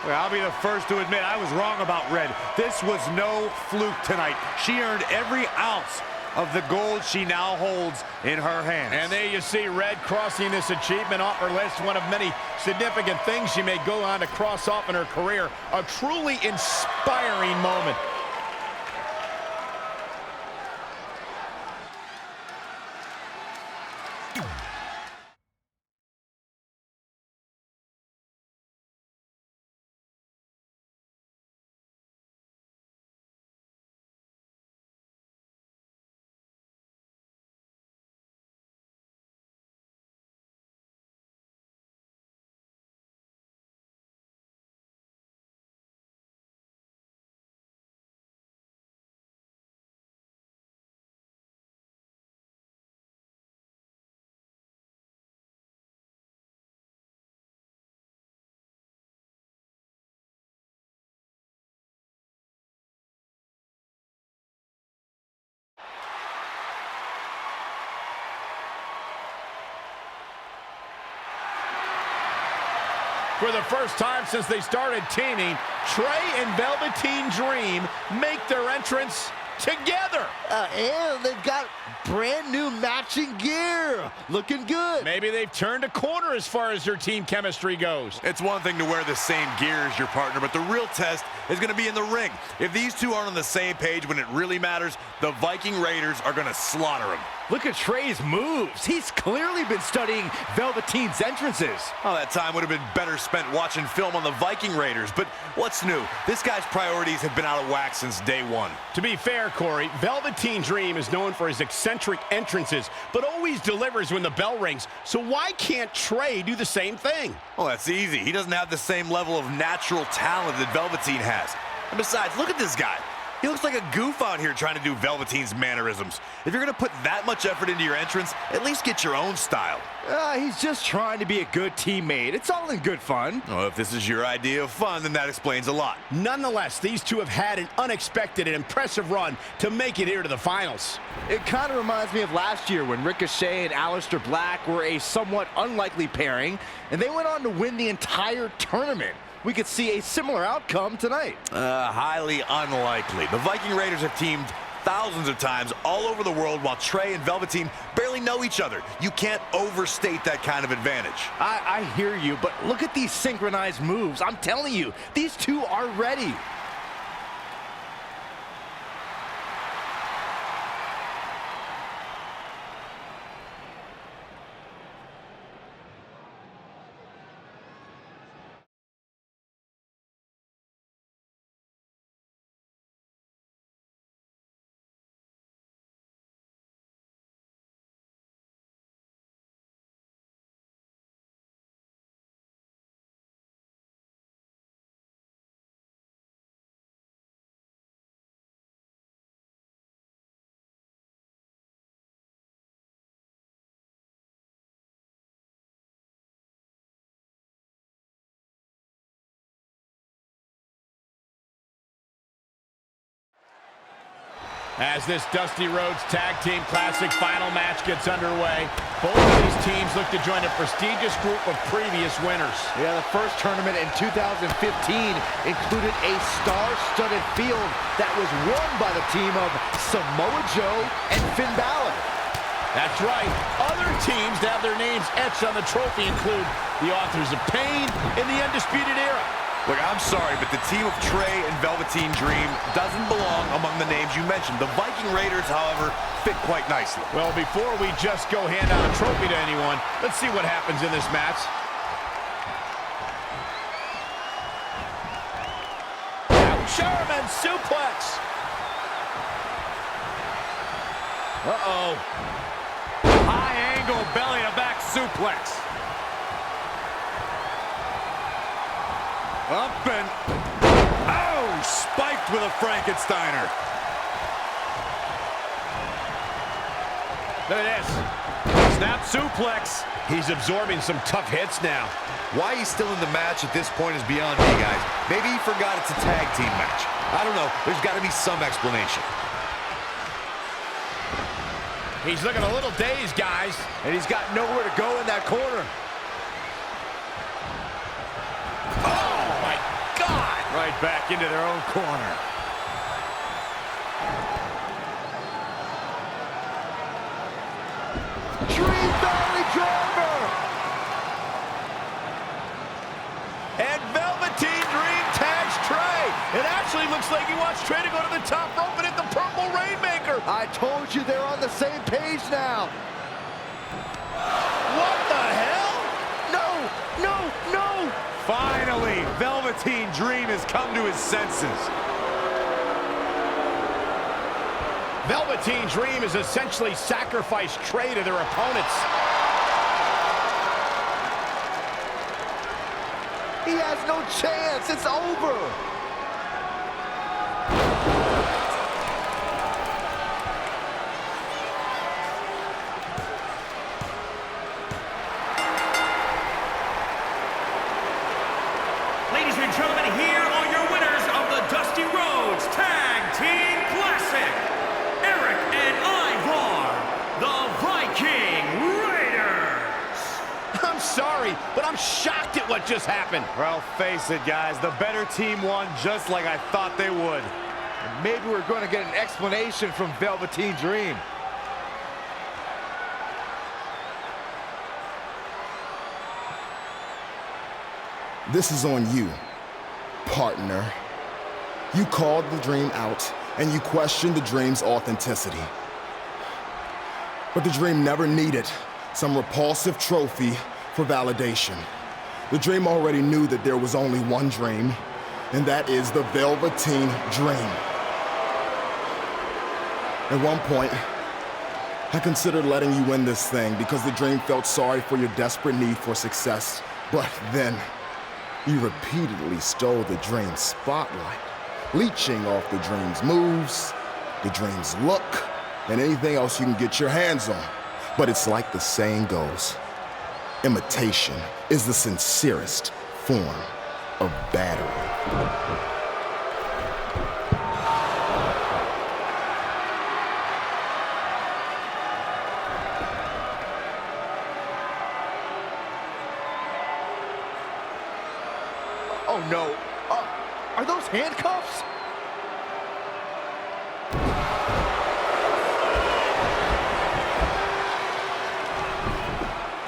Well, I'll be the first to admit I was wrong about Red. This was no fluke tonight. She earned every ounce of the gold she now holds in her hands. And there you see Red crossing this achievement off her list, one of many significant things she may go on to cross off in her career. A truly inspiring moment. For the first time since they started teaming, Trey and Velveteen Dream make their entrance together. And they've got brand new matching gear. Looking good. Maybe they've turned a corner as far as their team chemistry goes. It's one thing to wear the same gear as your partner, but the real test is going to be in the ring. If these two aren't on the same page when it really matters, the Viking Raiders are going to slaughter them. Look at Trey's moves. He's clearly been studying Velveteen's entrances. Oh, that time would have been better spent watching film on the Viking Raiders. But what's new? This guy's priorities have been out of whack since day one. To be fair, Corey, Velveteen Dream is known for his eccentric entrances, but always delivers when the bell rings. So why can't Trey do the same thing? Well, that's easy. He doesn't have the same level of natural talent that Velveteen has. And besides, look at this guy. He looks like a goof out here trying to do Velveteen's mannerisms. If you're going to put that much effort into your entrance, at least get your own style. He's just trying to be a good teammate. It's all in good fun. Well, if this is your idea of fun, then that explains a lot. Nonetheless, these two have had an unexpected and impressive run to make it here to the finals. It kind of reminds me of last year when Ricochet and Aleister Black were a somewhat unlikely pairing, and they went on to win the entire tournament. We could see a similar outcome tonight. Highly unlikely. The Viking Raiders have teamed thousands of times all over the world while Trey and Velveteen barely know each other. You can't overstate that kind of advantage. I hear you, but look at these synchronized moves. I'm telling you, these two are ready. As this Dusty Rhodes Tag Team Classic final match gets underway, both of these teams look to join a prestigious group of previous winners. Yeah, the first tournament in 2015 included a star-studded field that was won by the team of Samoa Joe and Finn Balor. That's right. Other teams that have their names etched on the trophy include the Authors of Pain and the Undisputed Era. Look, I'm sorry, but the team of Trey and Velveteen Dream doesn't belong among the names you mentioned. The Viking Raiders, however, fit quite nicely. Well, before we just go hand out a trophy to anyone, let's see what happens in this match. Sherman suplex. Uh-oh. High angle belly-to-back suplex. Up and... oh! Spiked with a Frankensteiner. Look at this. Snap suplex. He's absorbing some tough hits now. Why he's still in the match at this point is beyond me, guys. Maybe he forgot it's a tag team match. I don't know. There's got to be some explanation. He's looking a little dazed, guys. And he's got nowhere to go in that corner. Oh, my God! Right back into their own corner. Dream Valley Driver! And Velveteen Dream tags Trey. It actually looks like he wants Trey to go to the top rope and hit the Purple Rainmaker. I told you they're on the same page now. What the hell? No, no, no! Finally, Velveteen Dream has come to his senses. Velveteen Dream has essentially sacrificed Trey to their opponents. He has no chance. It's over. Ladies and gentlemen, here are your winners of the Dusty Rhodes Tag Team Classic. Eric and Ivar, the Viking Raiders. I'm sorry, but I'm shocked it at what just happened. Well, face it, guys. The better team won just like I thought they would. And maybe we're going to get an explanation from Velveteen Dream. This is on you, partner. You called the Dream out, and you questioned the Dream's authenticity. But the Dream never needed some repulsive trophy for validation. The Dream already knew that there was only one Dream, and that is the Velveteen Dream. At one point, I considered letting you win this thing because the Dream felt sorry for your desperate need for success. But then, you repeatedly stole the Dream's spotlight, leeching off the Dream's moves, the Dream's look, and anything else you can get your hands on. But it's like the saying goes, imitation is the sincerest form of battery. Oh no, are those handcuffs?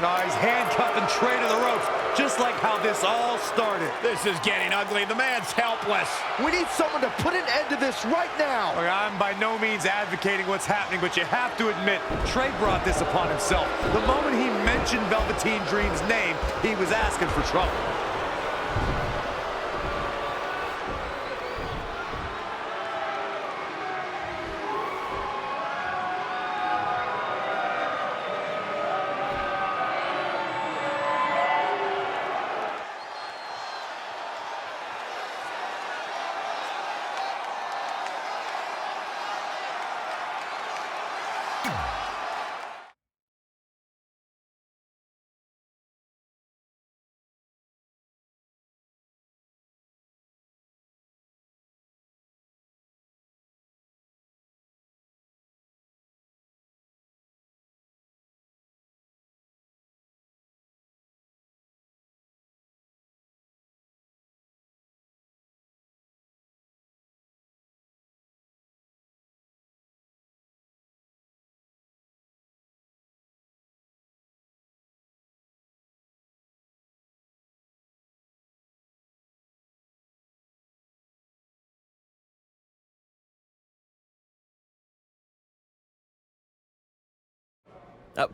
No, he's handcuffing Trey to the ropes, just like how this all started. This is getting ugly. The man's helpless. We need someone to put an end to this right now. Look, I'm by no means advocating what's happening, but you have to admit, Trey brought this upon himself. The moment he mentioned Velveteen Dream's name, he was asking for trouble.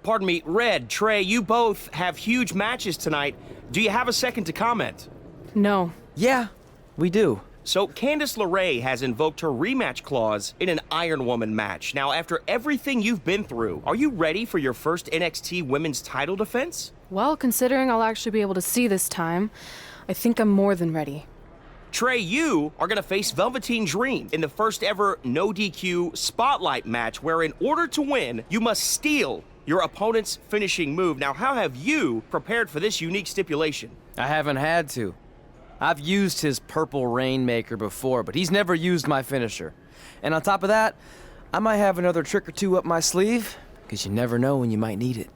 Pardon me, Red, Trey, you both have huge matches tonight. Do you have a second to comment? No. Yeah, we do. So, Candice LeRae has invoked her rematch clause in an Iron Woman match. Now, after everything you've been through, are you ready for your first NXT Women's title defense? Well, considering I'll actually be able to see this time, I think I'm more than ready. Trey, you are going to face Velveteen Dream in the first ever no DQ spotlight match where in order to win, you must steal your opponent's finishing move. Now, how have you prepared for this unique stipulation? I haven't had to. I've used his purple Rainmaker before, but he's never used my finisher. And on top of that, I might have another trick or two up my sleeve, because you never know when you might need it.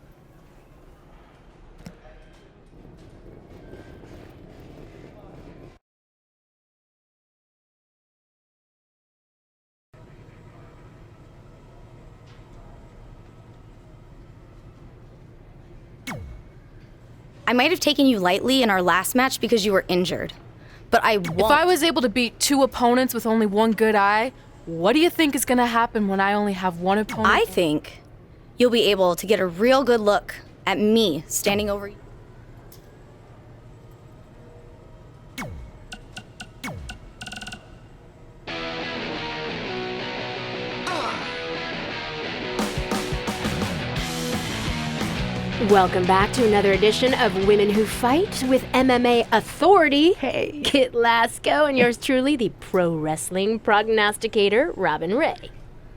I might have taken you lightly in our last match because you were injured. But I won't. If I was able to beat 2 opponents with only 1 good eye, what do you think is gonna happen when I only have 1 opponent? I think you'll be able to get a real good look at me standing over you. Welcome back to another edition of Women Who Fight with MMA Authority. Hey, Kit Lasco, and yours truly, the pro wrestling prognosticator, Robin Ray.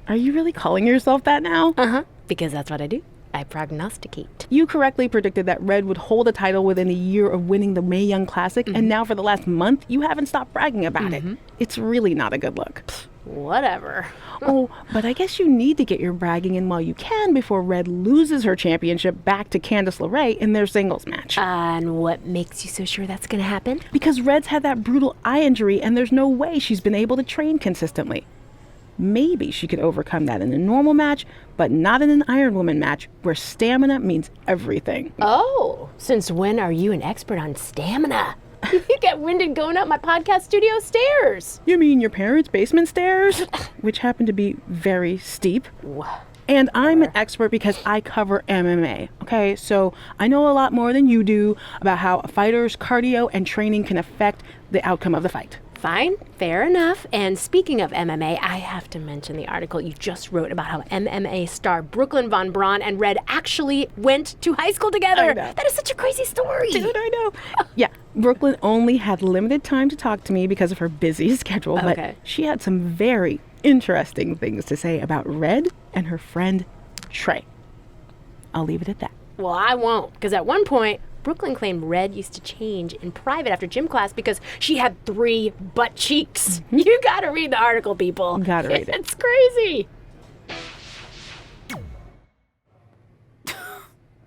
Are you really calling yourself that now? Uh-huh, because that's what I do. I prognosticate. You correctly predicted that Red would hold a title within a year of winning the Mae Young Classic, and now for the last month, you haven't stopped bragging about it. It's really not a good look. Whatever. Oh, but I guess you need to get your bragging in while you can before Red loses her championship back to Candice LeRae in their singles match. And what makes you so sure that's going to happen? Because Red's had that brutal eye injury, and there's no way she's been able to train consistently. Maybe she could overcome that in a normal match, but not in an Iron Woman match where stamina means everything. Oh, since when are you an expert on stamina? You get winded going up my podcast studio stairs. You mean your parents' basement stairs? Which happen to be very steep. And I'm an expert because I cover MMA, okay? So I know a lot more than you do about how a fighter's cardio and training can affect the outcome of the fight. Fine, fair enough. And speaking of MMA, I have to mention the article you just wrote about how MMA star Brooklyn Von Braun and Red actually went to high school together. That is such a crazy story. Dude, I know. Yeah, Brooklyn only had limited time to talk to me because of her busy schedule, but she had some very interesting things to say about Red and her friend Trey. I'll leave it at that. Well, I won't, because at one point, Brooklyn claimed Red used to change in private after gym class because she had 3 butt cheeks. You gotta read the article, people. Gotta read it. It's crazy.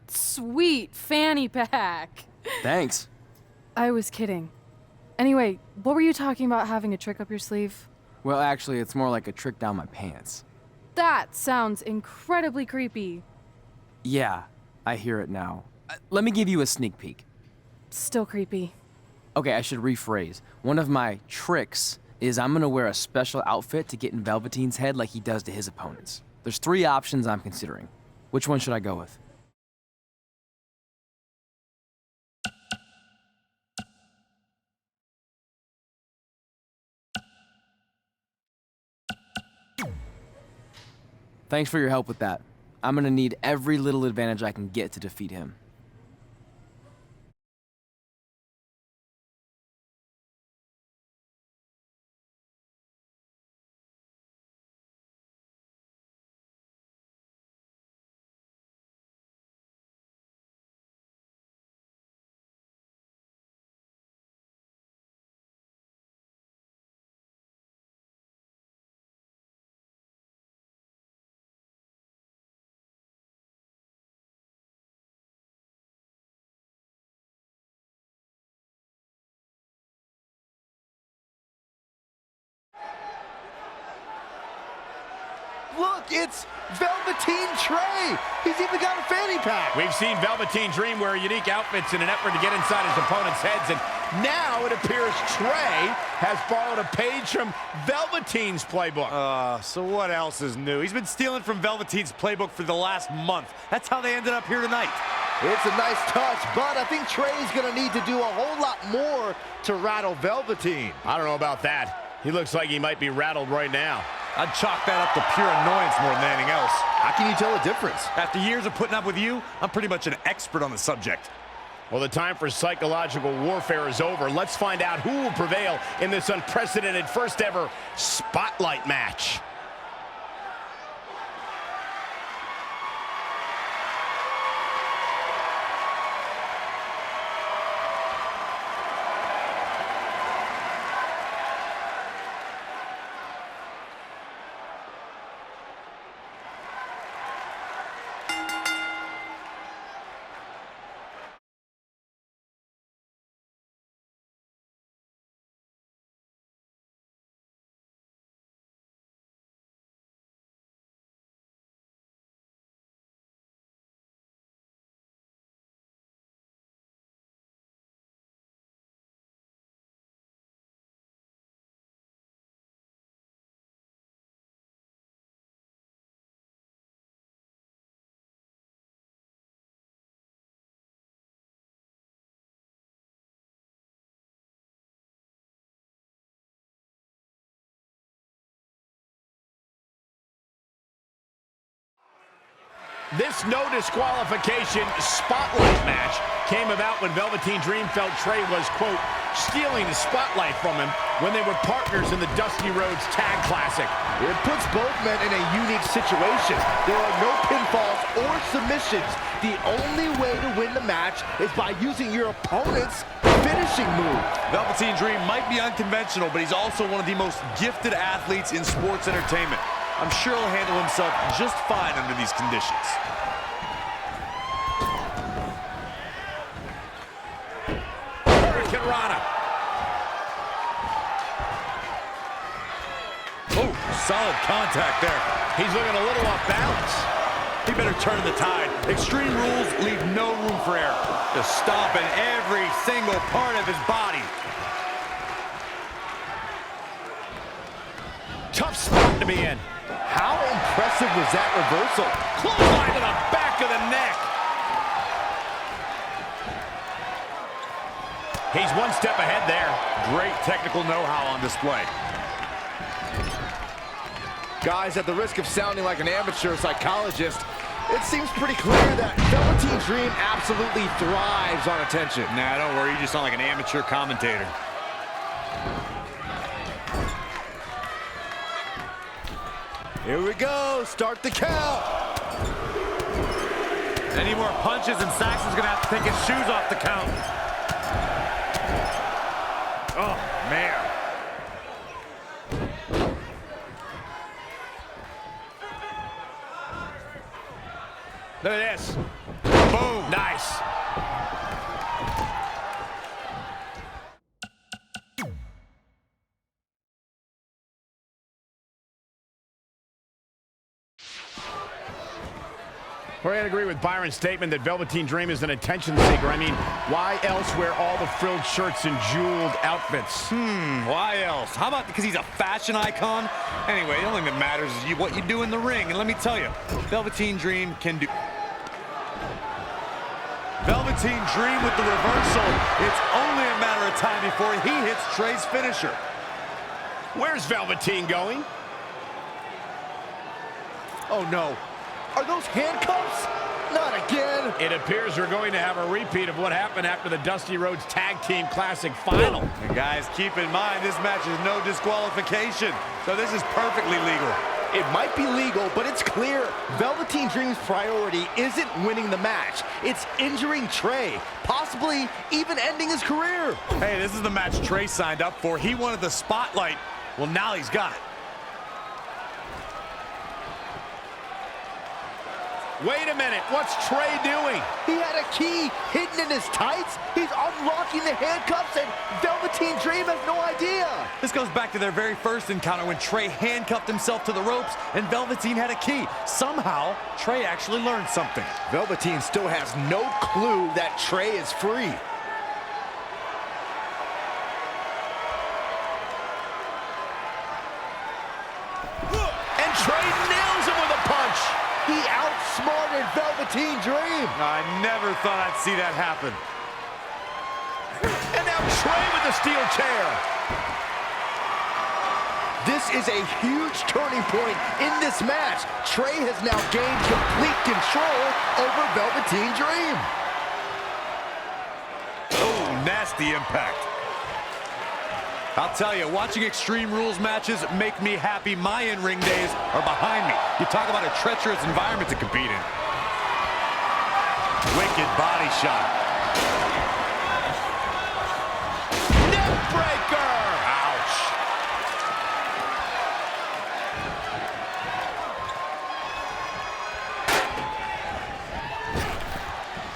Sweet fanny pack. Thanks. I was kidding. Anyway, what were you talking about having a trick up your sleeve? Well, actually, it's more like a trick down my pants. That sounds incredibly creepy. Yeah, I hear it now. Let me give you a sneak peek. Still creepy. Okay, I should rephrase. One of my tricks is I'm gonna wear a special outfit to get in Velveteen's head like he does to his opponents. There's 3 options I'm considering. Which one should I go with? Thanks for your help with that. I'm gonna need every little advantage I can get to defeat him. Look, it's Velveteen Trey. He's even got a fanny pack. We've seen Velveteen Dream wear unique outfits in an effort to get inside his opponent's heads, and now it appears Trey has borrowed a page from Velveteen's playbook. So what else is new? He's been stealing from Velveteen's playbook for the last month. That's how they ended up here tonight. It's a nice touch, but I think Trey's going to need to do a whole lot more to rattle Velveteen. I don't know about that. He looks like he might be rattled right now. I'd chalk that up to pure annoyance more than anything else. How can you tell the difference? After years of putting up with you, I'm pretty much an expert on the subject. Well, the time for psychological warfare is over. Let's find out who will prevail in this unprecedented first ever Spotlight match. This no disqualification spotlight match came about when Velveteen Dream felt Trey was, quote, stealing the spotlight from him when they were partners in the Dusty Rhodes Tag Classic. It puts both men in a unique situation. There are no pinfalls or submissions. The only way to win the match is by using your opponent's finishing move. Velveteen Dream might be unconventional, but he's also one of the most gifted athletes in sports entertainment. I'm sure he'll handle himself just fine under these conditions. Carriera. Oh, solid contact there. He's looking a little off balance. He better turn the tide. Extreme rules leave no room for error. Just stomping every single part of his body. Tough spot to be in. How impressive was that reversal? Clothesline to the back of the neck. He's one step ahead there. Great technical know-how on display. Guys, at the risk of sounding like an amateur psychologist, it seems pretty clear that Velveteen Dream absolutely thrives on attention. Nah, don't worry. You just sound like an amateur commentator. Here we go. Start the count. Any more punches and Saxon's gonna have to take his shoes off the count. Oh, man. Look at this. Boom. Nice. We're going to agree with Byron's statement that Velveteen Dream is an attention seeker. I mean, why else wear all the frilled shirts and jeweled outfits? Why else? How about because he's a fashion icon? Anyway, the only thing that matters is what you do in the ring. And let me tell you, Velveteen Dream can do... Velveteen Dream with the reversal. It's only a matter of time before he hits Trey's finisher. Where's Velveteen going? Oh, no. Are those handcuffs? Not again. It appears we're going to have a repeat of what happened after the Dusty Rhodes Tag Team Classic Final. And guys, keep in mind, this match is no disqualification, so this is perfectly legal. It might be legal, but it's clear Velveteen Dream's priority isn't winning the match. It's injuring Trey, possibly even ending his career. Hey, this is the match Trey signed up for. He wanted the spotlight. Well, now he's got it. Wait a minute, what's Trey doing? He had a key hidden in his tights. He's unlocking the handcuffs, and Velveteen Dream has no idea. This goes back to their very first encounter when Trey handcuffed himself to the ropes and Velveteen had a key. Somehow, Trey actually learned something. Velveteen still has no clue that Trey is free. And Trey nails him with a punch. He outsmarted Velveteen Dream. I never thought I'd see that happen. And now Trey with the steel chair. This is a huge turning point in this match. Trey has now gained complete control over Velveteen Dream. Oh, nasty impact. I'll tell you, watching Extreme Rules matches make me happy. My in-ring days are behind me. You talk about a treacherous environment to compete in. Wicked body shot. Neck breaker! Ouch.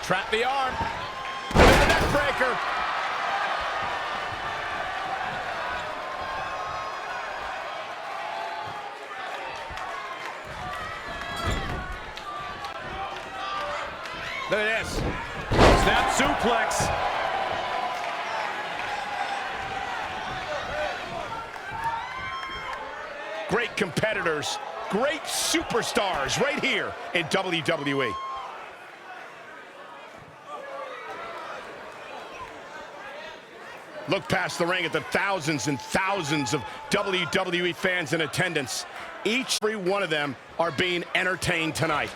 Trap the arm. And the neck breaker. Look at this. Snap suplex. Great competitors, great superstars right here in WWE. Look past the ring at the thousands and thousands of WWE fans in attendance. Every one of them are being entertained tonight.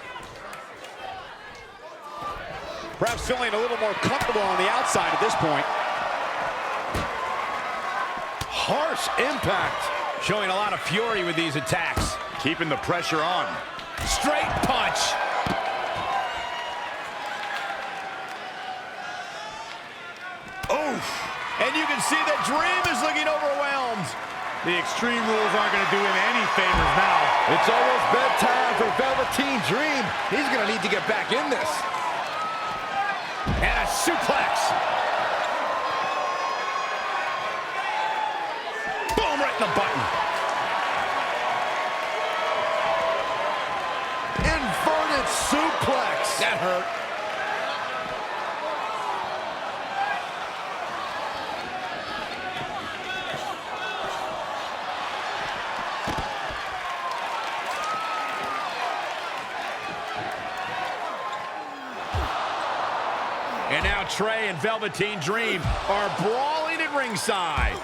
Perhaps feeling a little more comfortable on the outside at this point. Harsh impact. Showing a lot of fury with these attacks. Keeping the pressure on. Straight punch. Oof. And you can see that Dream is looking overwhelmed. The Extreme Rules aren't going to do him any favors now. It's almost bedtime for Velveteen Dream. He's going to need to get back in this. And a suplex. Boom, right in the button. Inverted suplex. That hurt. And now Trey and Velveteen Dream are brawling at ringside.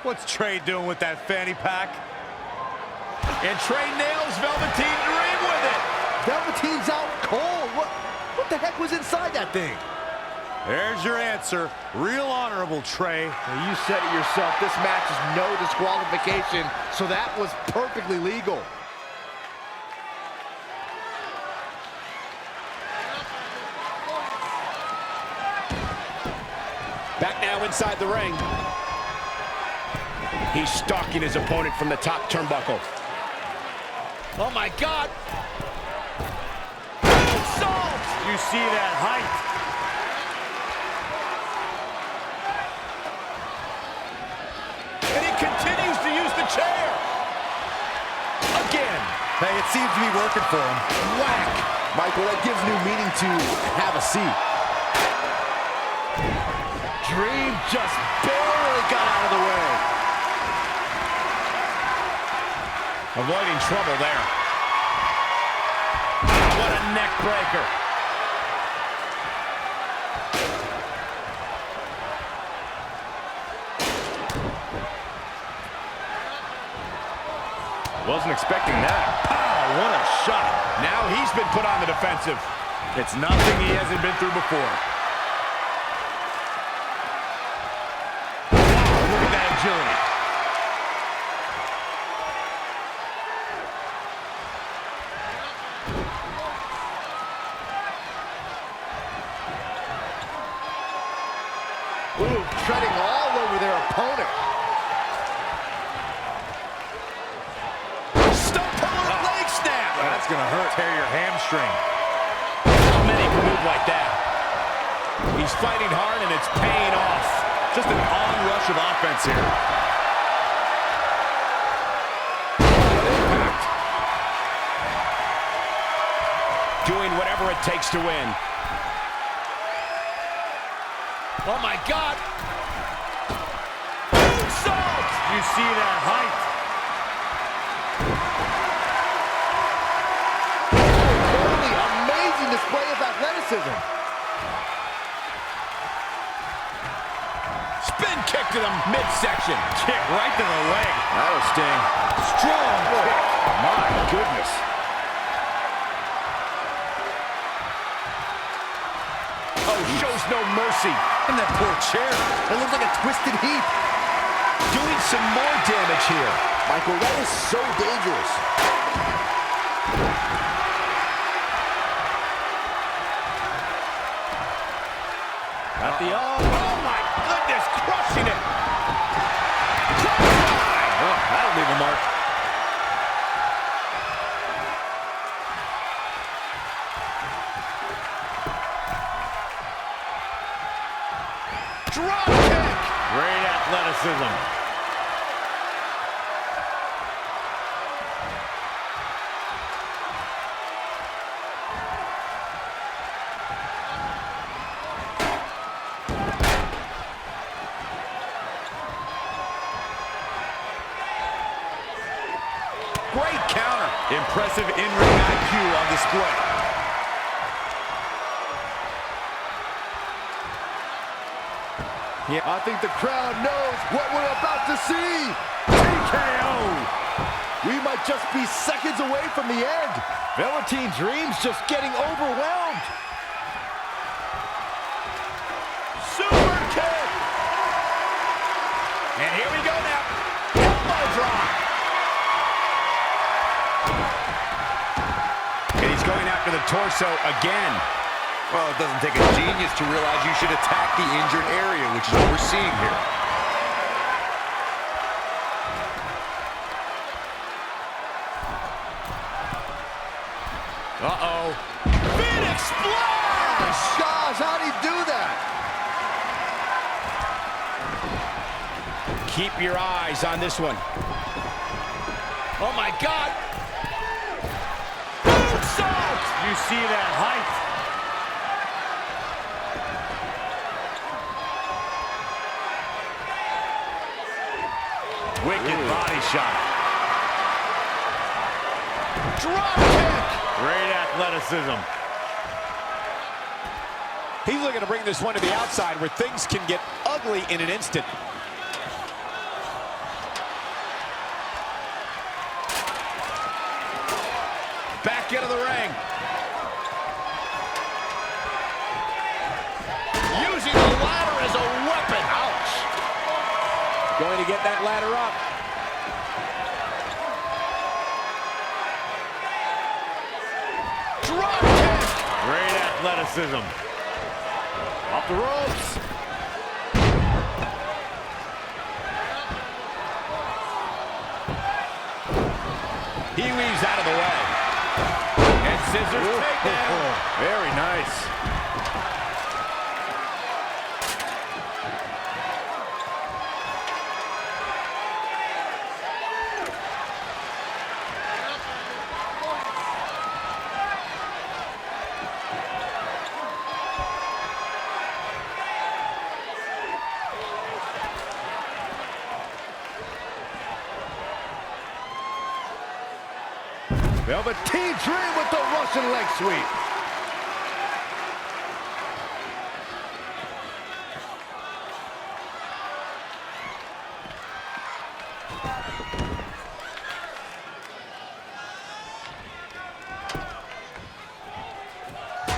What's Trey doing with that fanny pack? And Trey nails Velveteen Dream with it. Velveteen's out cold. What the heck was inside that thing? There's your answer. Real honorable, Trey. Well, you said it yourself. This match is no disqualification, so that was perfectly legal. Back now inside the ring. He's stalking his opponent from the top turnbuckle. Oh my God! Salt! You see that height? And he continues to use the chair. Again. Hey, it seems to be working for him. Whack! Michael, that gives new meaning to have a seat. Dream just barely got out of the way. Avoiding trouble there. What a neck breaker. Wasn't expecting that. Oh, what a shot. Now he's been put on the defensive. It's nothing he hasn't been through before. Wow, look at that agility. Ooh, treading all over their opponent. Leg snap. That's going to hurt. Tear your hamstring. How many can move like that? He's fighting hard and it's paying off. Just an onrush of offense here. Impact. Doing whatever it takes to win. Oh my God! Salt! You see that height? Totally amazing display of athleticism. Spin kick to the midsection. Kick right to the leg. That'll sting. Strong kick. My goodness. Oh, shows no mercy. And that poor chair. It looks like a twisted heap. Doing some more damage here. Michael, that is so dangerous. Got the oh my goodness, crushing it. Oh, that'll leave a mark. Drop kick. Great athleticism. Great counter. Impressive in-ring IQ on display. Yeah, I think the crowd knows what we're about to see. TKO! We might just be seconds away from the end. Velveteen Dream's just getting overwhelmed. Super kick! And here we go now. Elbow drop. And he's going after the torso again. Well, it doesn't take a genius to realize you should attack the injured area, which is what we're seeing here. Uh-oh. Phoenix Splash! Gosh, how'd he do that? Keep your eyes on this one. Oh, my God. Moonsault! You see that height? Wicked body shot. Drop kick! Great athleticism. He's looking to bring this one to the outside where things can get ugly in an instant. Back into the ring. Using the ladder as a weapon. Ouch. Going to get that ladder up. Drop kick! Great athleticism. Off the ropes. He weaves out of the way. And scissors takedown. Very nice. Velveteen Dream with the Russian leg sweep.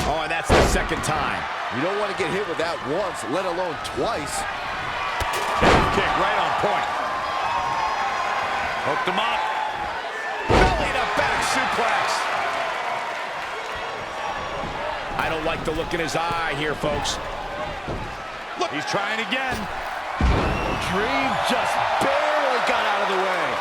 Oh, and that's the second time. You don't want to get hit with that once, let alone twice. Kick right on point. Hooked him up. Belly to back suplex. I don't like the look in his eye here, folks. Look, he's trying again. Dream just barely got out of the way.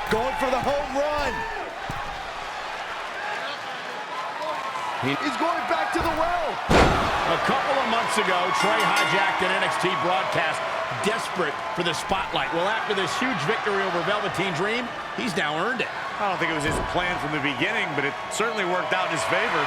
Going for the home run. He's going back to the well. A couple of months ago, Trey hijacked an NXT broadcast, desperate for the spotlight. Well, after this huge victory over Velveteen Dream, he's now earned it. I don't think it was his plan from the beginning, but it certainly worked out in his favor.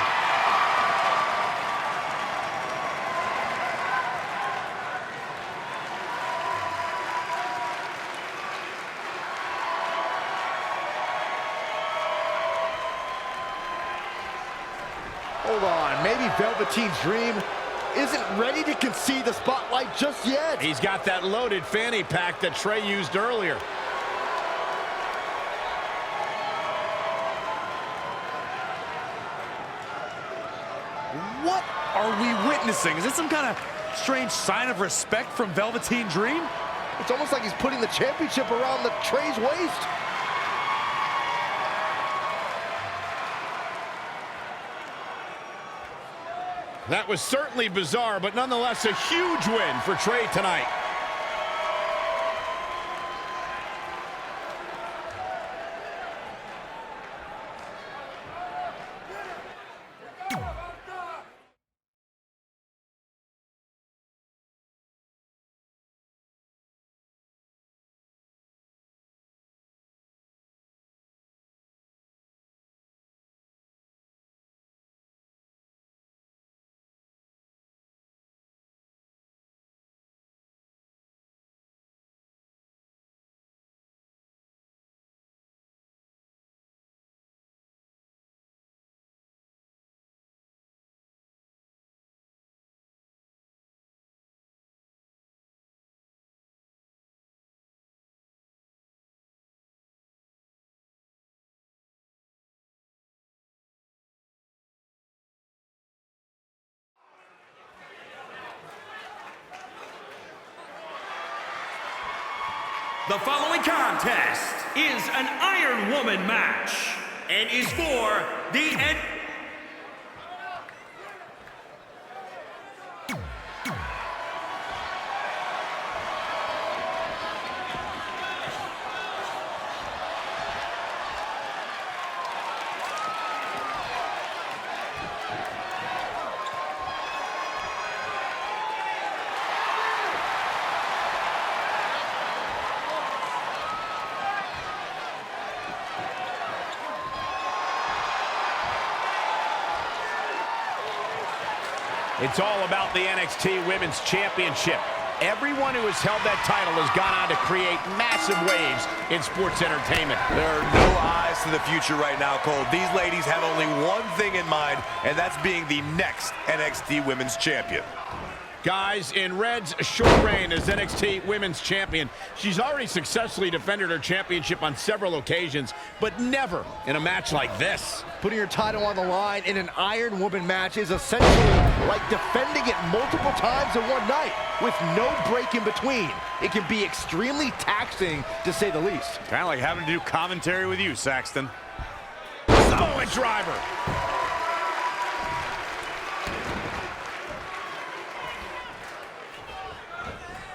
Hold on, maybe Velveteen Dream isn't ready to concede the spotlight just yet. He's got that loaded fanny pack that Trey used earlier. What are we witnessing? Is this some kind of strange sign of respect from Velveteen Dream? It's almost like he's putting the championship around the Trey's waist. That was certainly bizarre, but nonetheless a huge win for Trey tonight. The following contest is an Iron Woman match and is for the It's all about the NXT Women's Championship. Everyone who has held that title has gone on to create massive waves in sports entertainment. There are no eyes to the future right now, Cole. These ladies have only one thing in mind, and that's being the next NXT Women's Champion. Guys, in Red's short reign as NXT Women's Champion, she's already successfully defended her championship on several occasions, but never in a match like this. Putting your title on the line in an Iron Woman match is essentially like defending it multiple times in one night with no break in between. It can be extremely taxing, to say the least. Kind of like having to do commentary with you, Saxton. Samoa driver.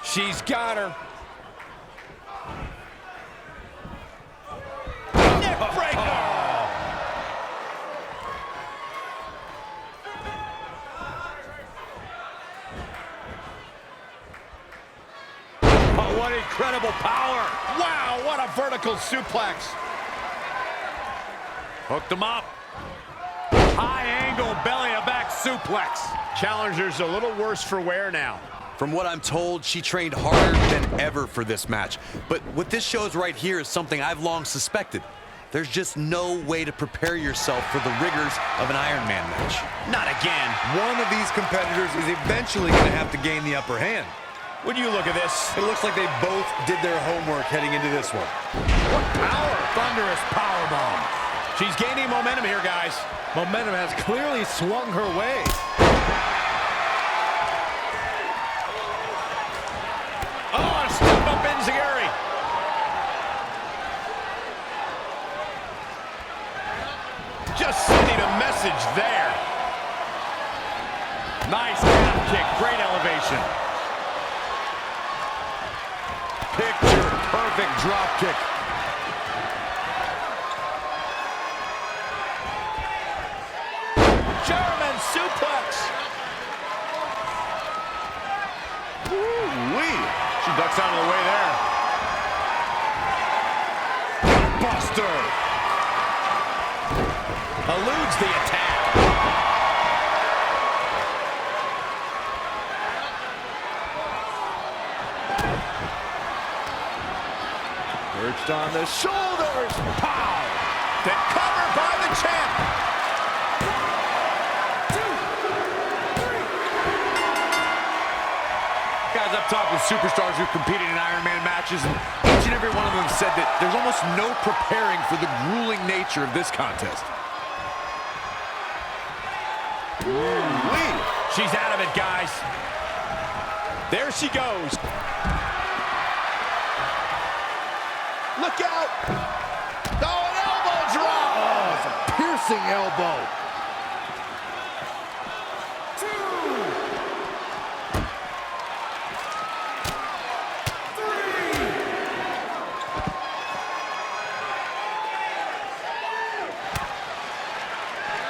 She's got her. Neck breaker. Oh, what incredible power. Wow, what a vertical suplex. Hooked him up. High angle belly-to-back suplex. Challenger's a little worse for wear now. From what I'm told, she trained harder than ever for this match. But what this shows right here is something I've long suspected. There's just no way to prepare yourself for the rigors of an Iron Man match. Not again. One of these competitors is eventually going to have to gain the upper hand. When you look at this, it looks like they both did their homework heading into this one. What power! Thunderous powerbomb. She's gaining momentum here, guys. Momentum has clearly swung her way. Oh, step up Enziguri. Just sending a message there. Nice calf kick, great elevation. Picture perfect drop kick. German suplex. Woo-wee. She ducks out of the way there. Buster. Eludes the attack. Perched on the shoulders. Pow. Then covered by the champ. Guys, I've talked with superstars who've competed in Iron Man matches, and each and every one of them said that there's almost no preparing for the grueling nature of this contest. Ooh-wee. She's out of it, guys. There she goes. Look out. Oh, an elbow drop. Oh, it's a piercing elbow.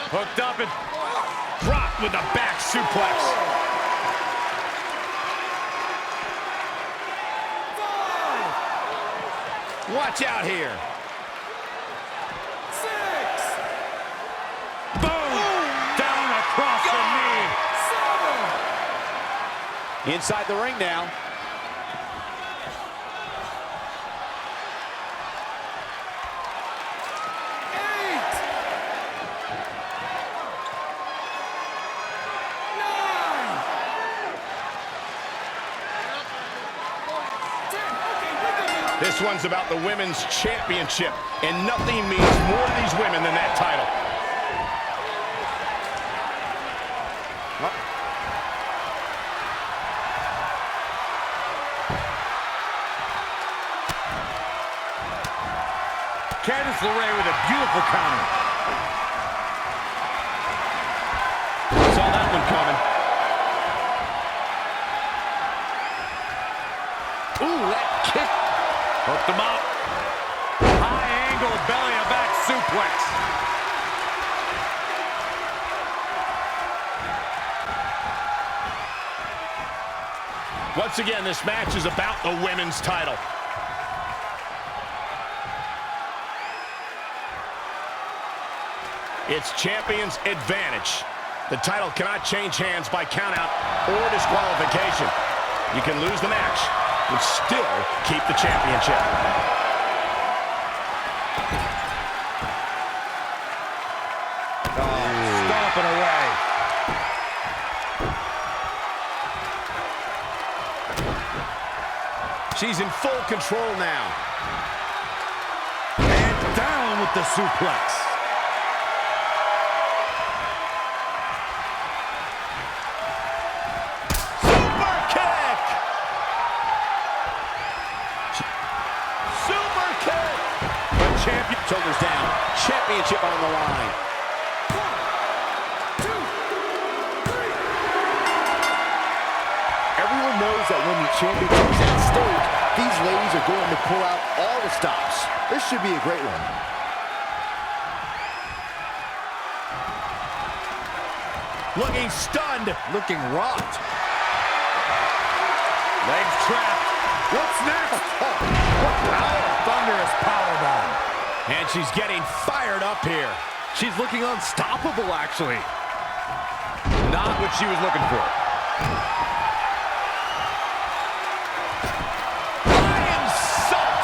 Hooked up and dropped with a back suplex. Watch out here. 6. Boom! Down across the knee. 7. Inside the ring now. This one's about the Women's Championship, and nothing means more to these women than that title. Candice LeRae with a beautiful counter. Saw that one coming. Ooh, that kick. Hooked him up. High angle belly to back suplex. Once again, this match is about the women's title. It's champion's advantage. The title cannot change hands by countout or disqualification. You can lose the match, but still keep the championship. Stomping away. She's in full control now. And down with the suplex. Shoulders down. Championship on the line. 1, 2, 3. Everyone knows that when the championship's at stake, these ladies are going to pull out all the stops. This should be a great one. Looking stunned. Looking rocked. Legs trapped. What's next? Thunderous powerbomb. And she's getting fired up here. She's looking unstoppable, actually. Not what she was looking for. Lion salt.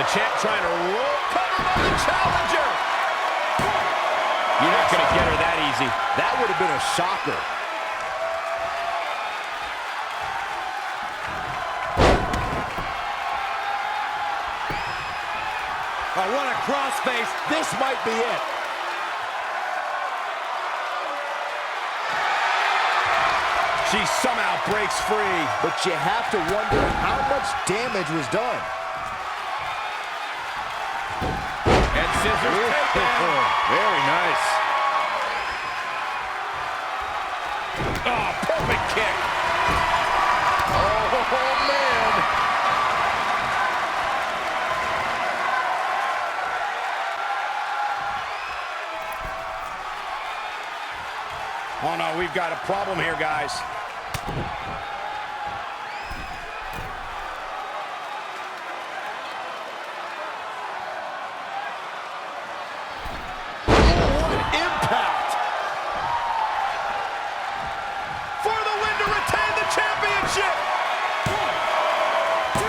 The champ trying to roll cover by the challenger. You're not going to get her that easy. That would have been a shocker. Oh, what a crossface. This might be it. She somehow breaks free. But you have to wonder how much damage was done. And scissors takedown. Very nice. Oh, perfect kick. Oh, man. Oh, no, we've got a problem here, guys. What an impact. For the win to retain the championship.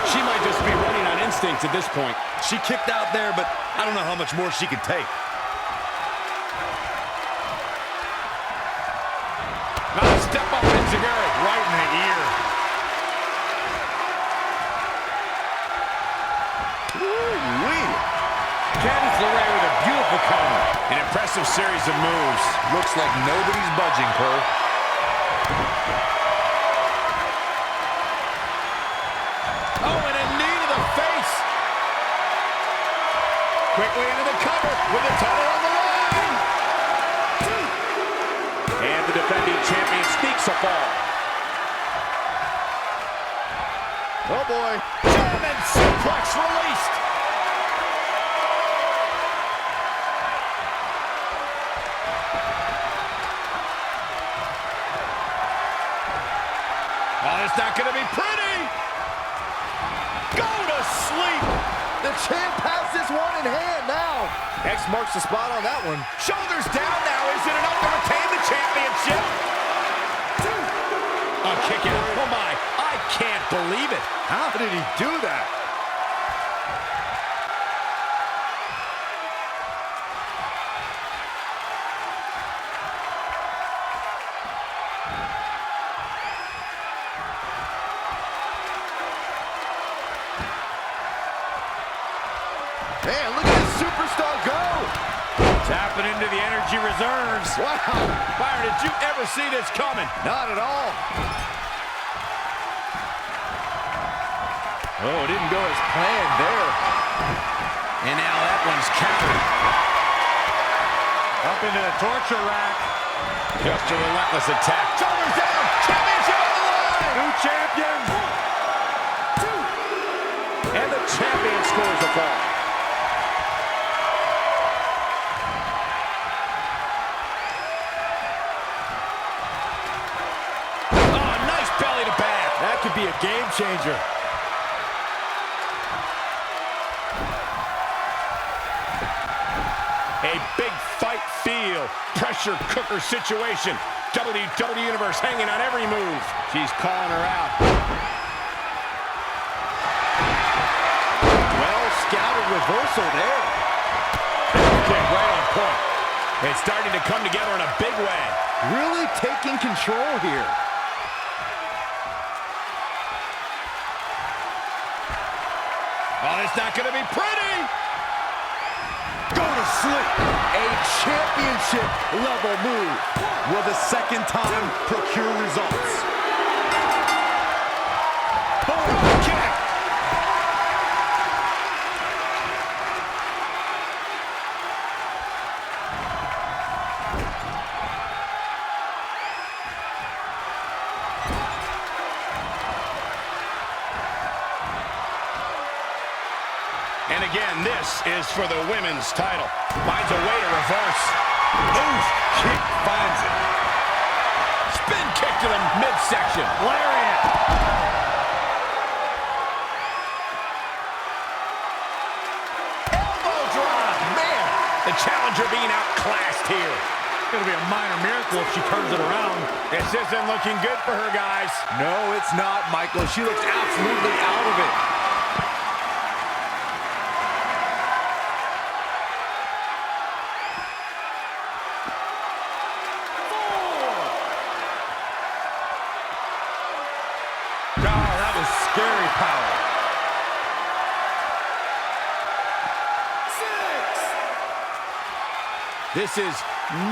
She might just be running on instinct at this point. She kicked out there, but I don't know how much more she could take. Nice step up enziguri right in the ear. Woo-wee. Candice LeRae with a beautiful counter. An impressive series of moves. Looks like nobody's budging, Cole. Oh, and a knee to the face. Quickly into the cover with the title on the line. And the defending champion sneaks a fall. Oh, boy. German suplex released. Oh, it's not going to be pretty. Go to sleep. The champ has this one in hand now. X marks the spot on that one. Shoulders down now. Is it enough to retain the championship? A kick out. Oh, my. I can't believe it. How did he do that? Man, look at this superstar go. Tapping into the energy reserves. Wow. Byron, did you ever see this coming? Not at all. Oh, it didn't go as planned there. And now that one's countered. Up into the torture rack. Just a relentless attack. Shoulders down. Championship on the line. New champion. 1, 2. And the champion scores the fall. Oh, nice belly to back. That could be a game changer. A big fight feel. Pressure cooker situation. WWE Universe hanging on every move. She's calling her out. Well scouted reversal there. Kick right on point. It's starting to come together in a big way. Really taking control here. Oh, it's not going to be pretty. Go to sleep. A championship level move. Will the second time procure results? Boom, kick. And again, this is for the women's title. Finds a way to reverse. Oof, kick finds it. Spin kick to the midsection. Lariat. Elbow drop. Man, the challenger being outclassed here. It'll be a minor miracle if she turns it around. This isn't looking good for her, guys. No, it's not, Michael. She looks absolutely out of it. Scary power. 6. This is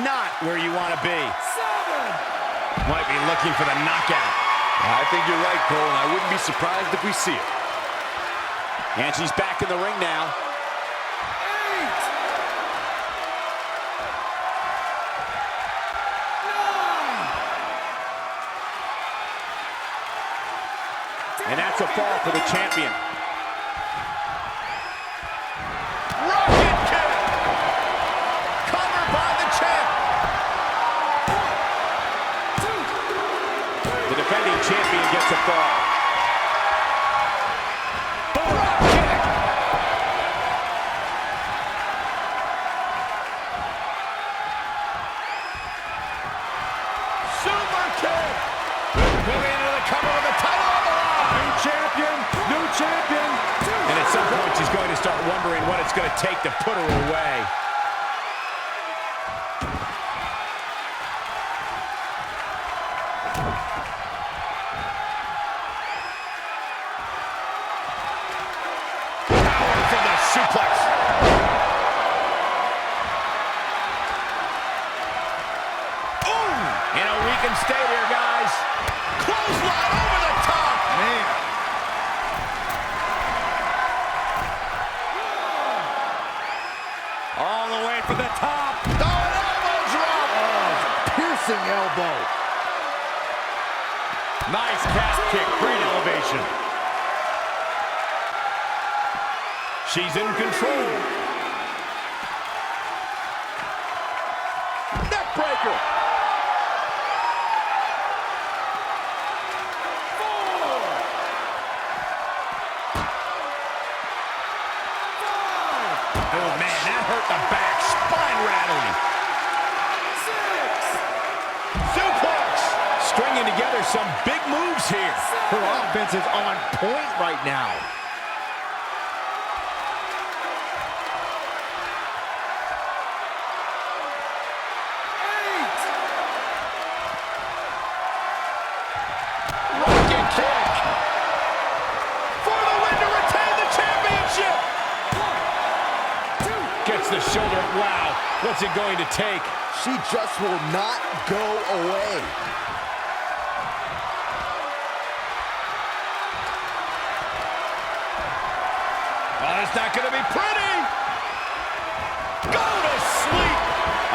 not where you want to be. 7. Might be looking for the knockout. I think you're right, Cole, and I wouldn't be surprised if we see it. And she's back in the ring now. 8. 9. And that's a fall for the champion. Rocket kick! Covered by the champ. 1, 2. The defending champion gets a fall. Rock kick! Super kick! Moving into the cover of the title on the line. New champion, new champion. And at some point, she's going to start wondering what it's going to take to put her away. Power from the suplex. Ooh! And a weakened state here, guys. Clothesline over the top. Man. All the way for the top. Oh, an elbow drop. Oh, piercing elbow. Nice calf kick, great elevation. She's in control. Neckbreaker. 4. 5. Oh, man, that hurt the back. Spine rattling. 6. Suplex. Stringing together some big moves here. Her offense is on point right now. 8. Rocket kick. For the win to retain the championship. 1, 2. Gets the shoulder up. Wow, what's it going to take? She just will not go away. Oh, it's not going to be pretty. Go to sleep.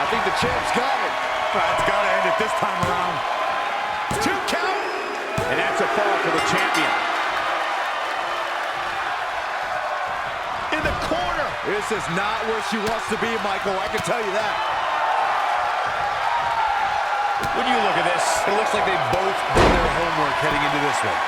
I think the champ's got it. It's got to end it this time around. 2 count. And that's a fall for the champion. In the corner. This is not where she wants to be, Michael. I can tell you that. When you look at this, it looks like they both did their homework heading into this one.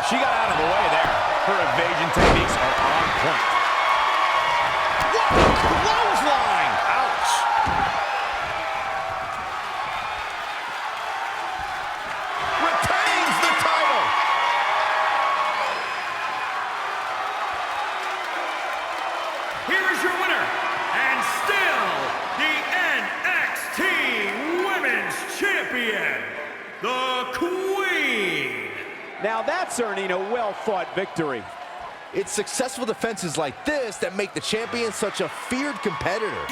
She got out of the way there. Her evasion techniques are on point. Whoa, clothesline! Ouch! Retains the title. Here is your winner, and still the NXT Women's Champion, the Queen. Now that's earning a well-fought victory. It's successful defenses like this that make the champion such a feared competitor.